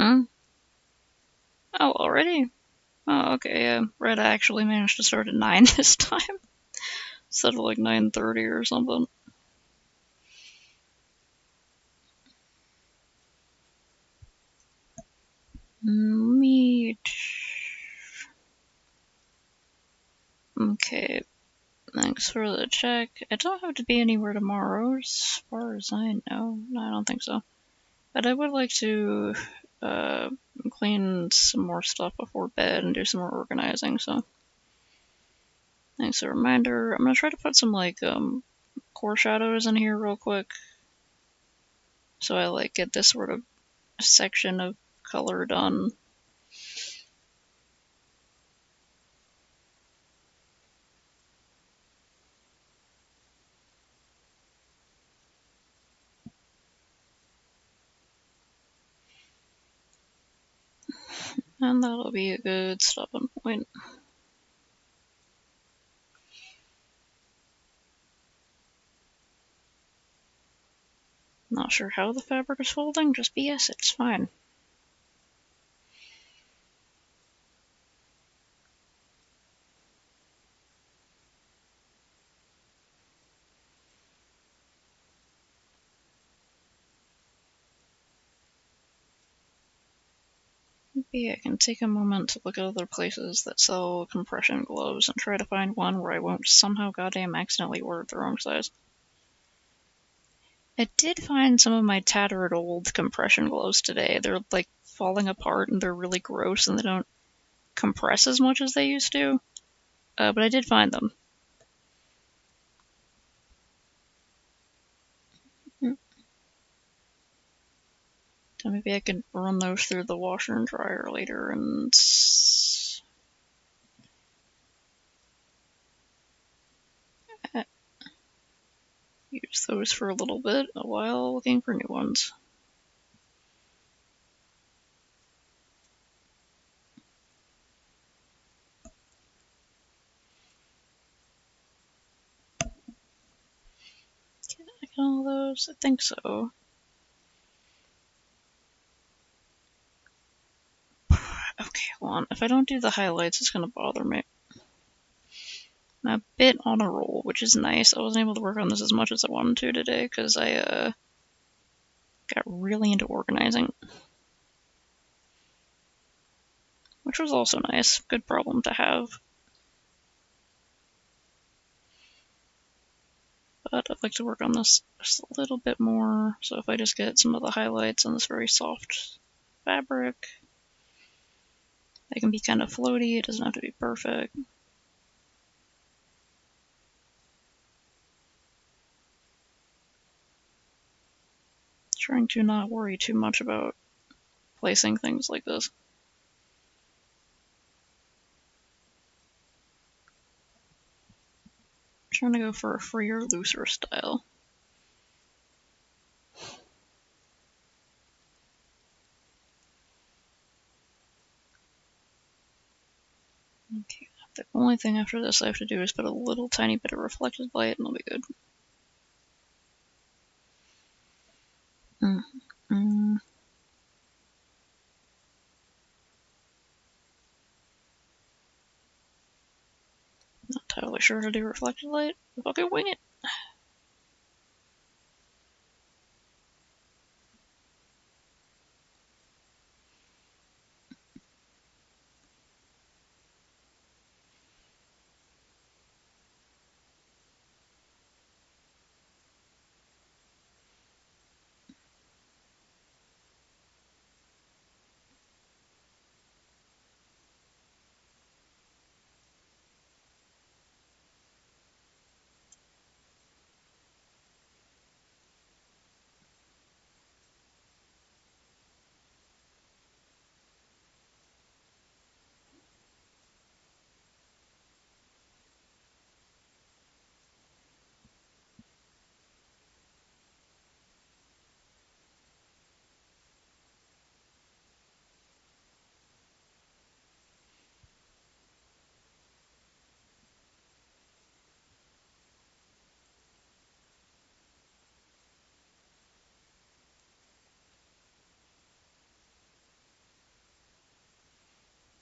Hmm? Oh, already? Oh, okay, yeah. Red actually managed to start at 9 this time. Instead of like 9:30 or something. Meat. Okay. Thanks for the check. I don't have to be anywhere tomorrow, as far as I know. No, I don't think so. But I would like to clean some more stuff before bed and do some more organizing, so. Thanks for the reminder. I'm gonna try to put some, like, core shadows in here real quick. So I, like, get this sort of section of color done. And that'll be a good stopping point. Not sure how the fabric is folding, just BS, it's fine. Maybe I can take a moment to look at other places that sell compression gloves and try to find one where I won't somehow goddamn accidentally order the wrong size. I did find some of my tattered old compression gloves today. They're like falling apart and they're really gross and they don't compress as much as they used to. But I did find them. So maybe I could run those through the washer and dryer later and use those for a little bit while looking for new ones. Can I get all those? I think so. Okay, hold on. If I don't do the highlights, it's gonna bother me. I'm a bit on a roll, which is nice. I wasn't able to work on this as much as I wanted to today because I got really into organizing. Which was also nice. Good problem to have. But I'd like to work on this just a little bit more. So if I just get some of the highlights on this very soft fabric, they can be kind of floaty. It doesn't have to be perfect. Trying to not worry too much about placing things like this. Trying to go for a freer, looser style. Okay, the only thing after this I have to do is put a little tiny bit of reflected light and I'll be good. Not entirely sure how to do reflected light. Okay, wing it.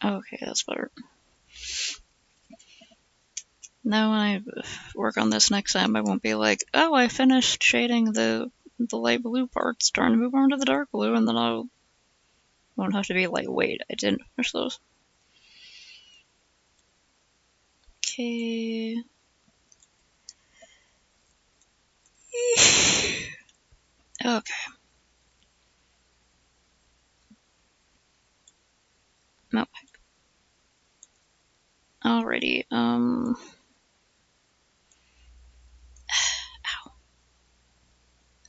Okay, that's better. Now when I work on this next time, I won't be like, oh, I finished shading the light blue parts, trying to move on to the dark blue, and then I won't have to be like, wait, I didn't finish those. Okay. Okay. No. Alrighty, Ow.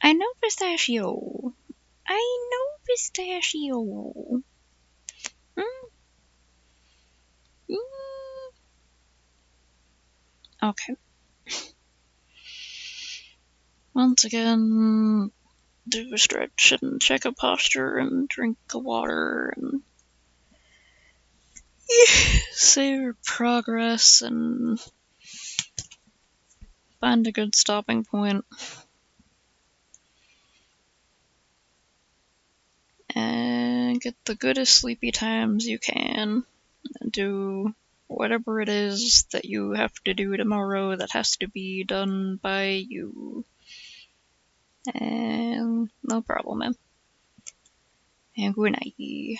I know pistachio. I know pistachio. Okay. Once again, do a stretch and check a posture and drink a water and savor progress and find a good stopping point. And get the goodest sleepy times you can. And do whatever it is that you have to do tomorrow that has to be done by you. And no problem, man. And good night.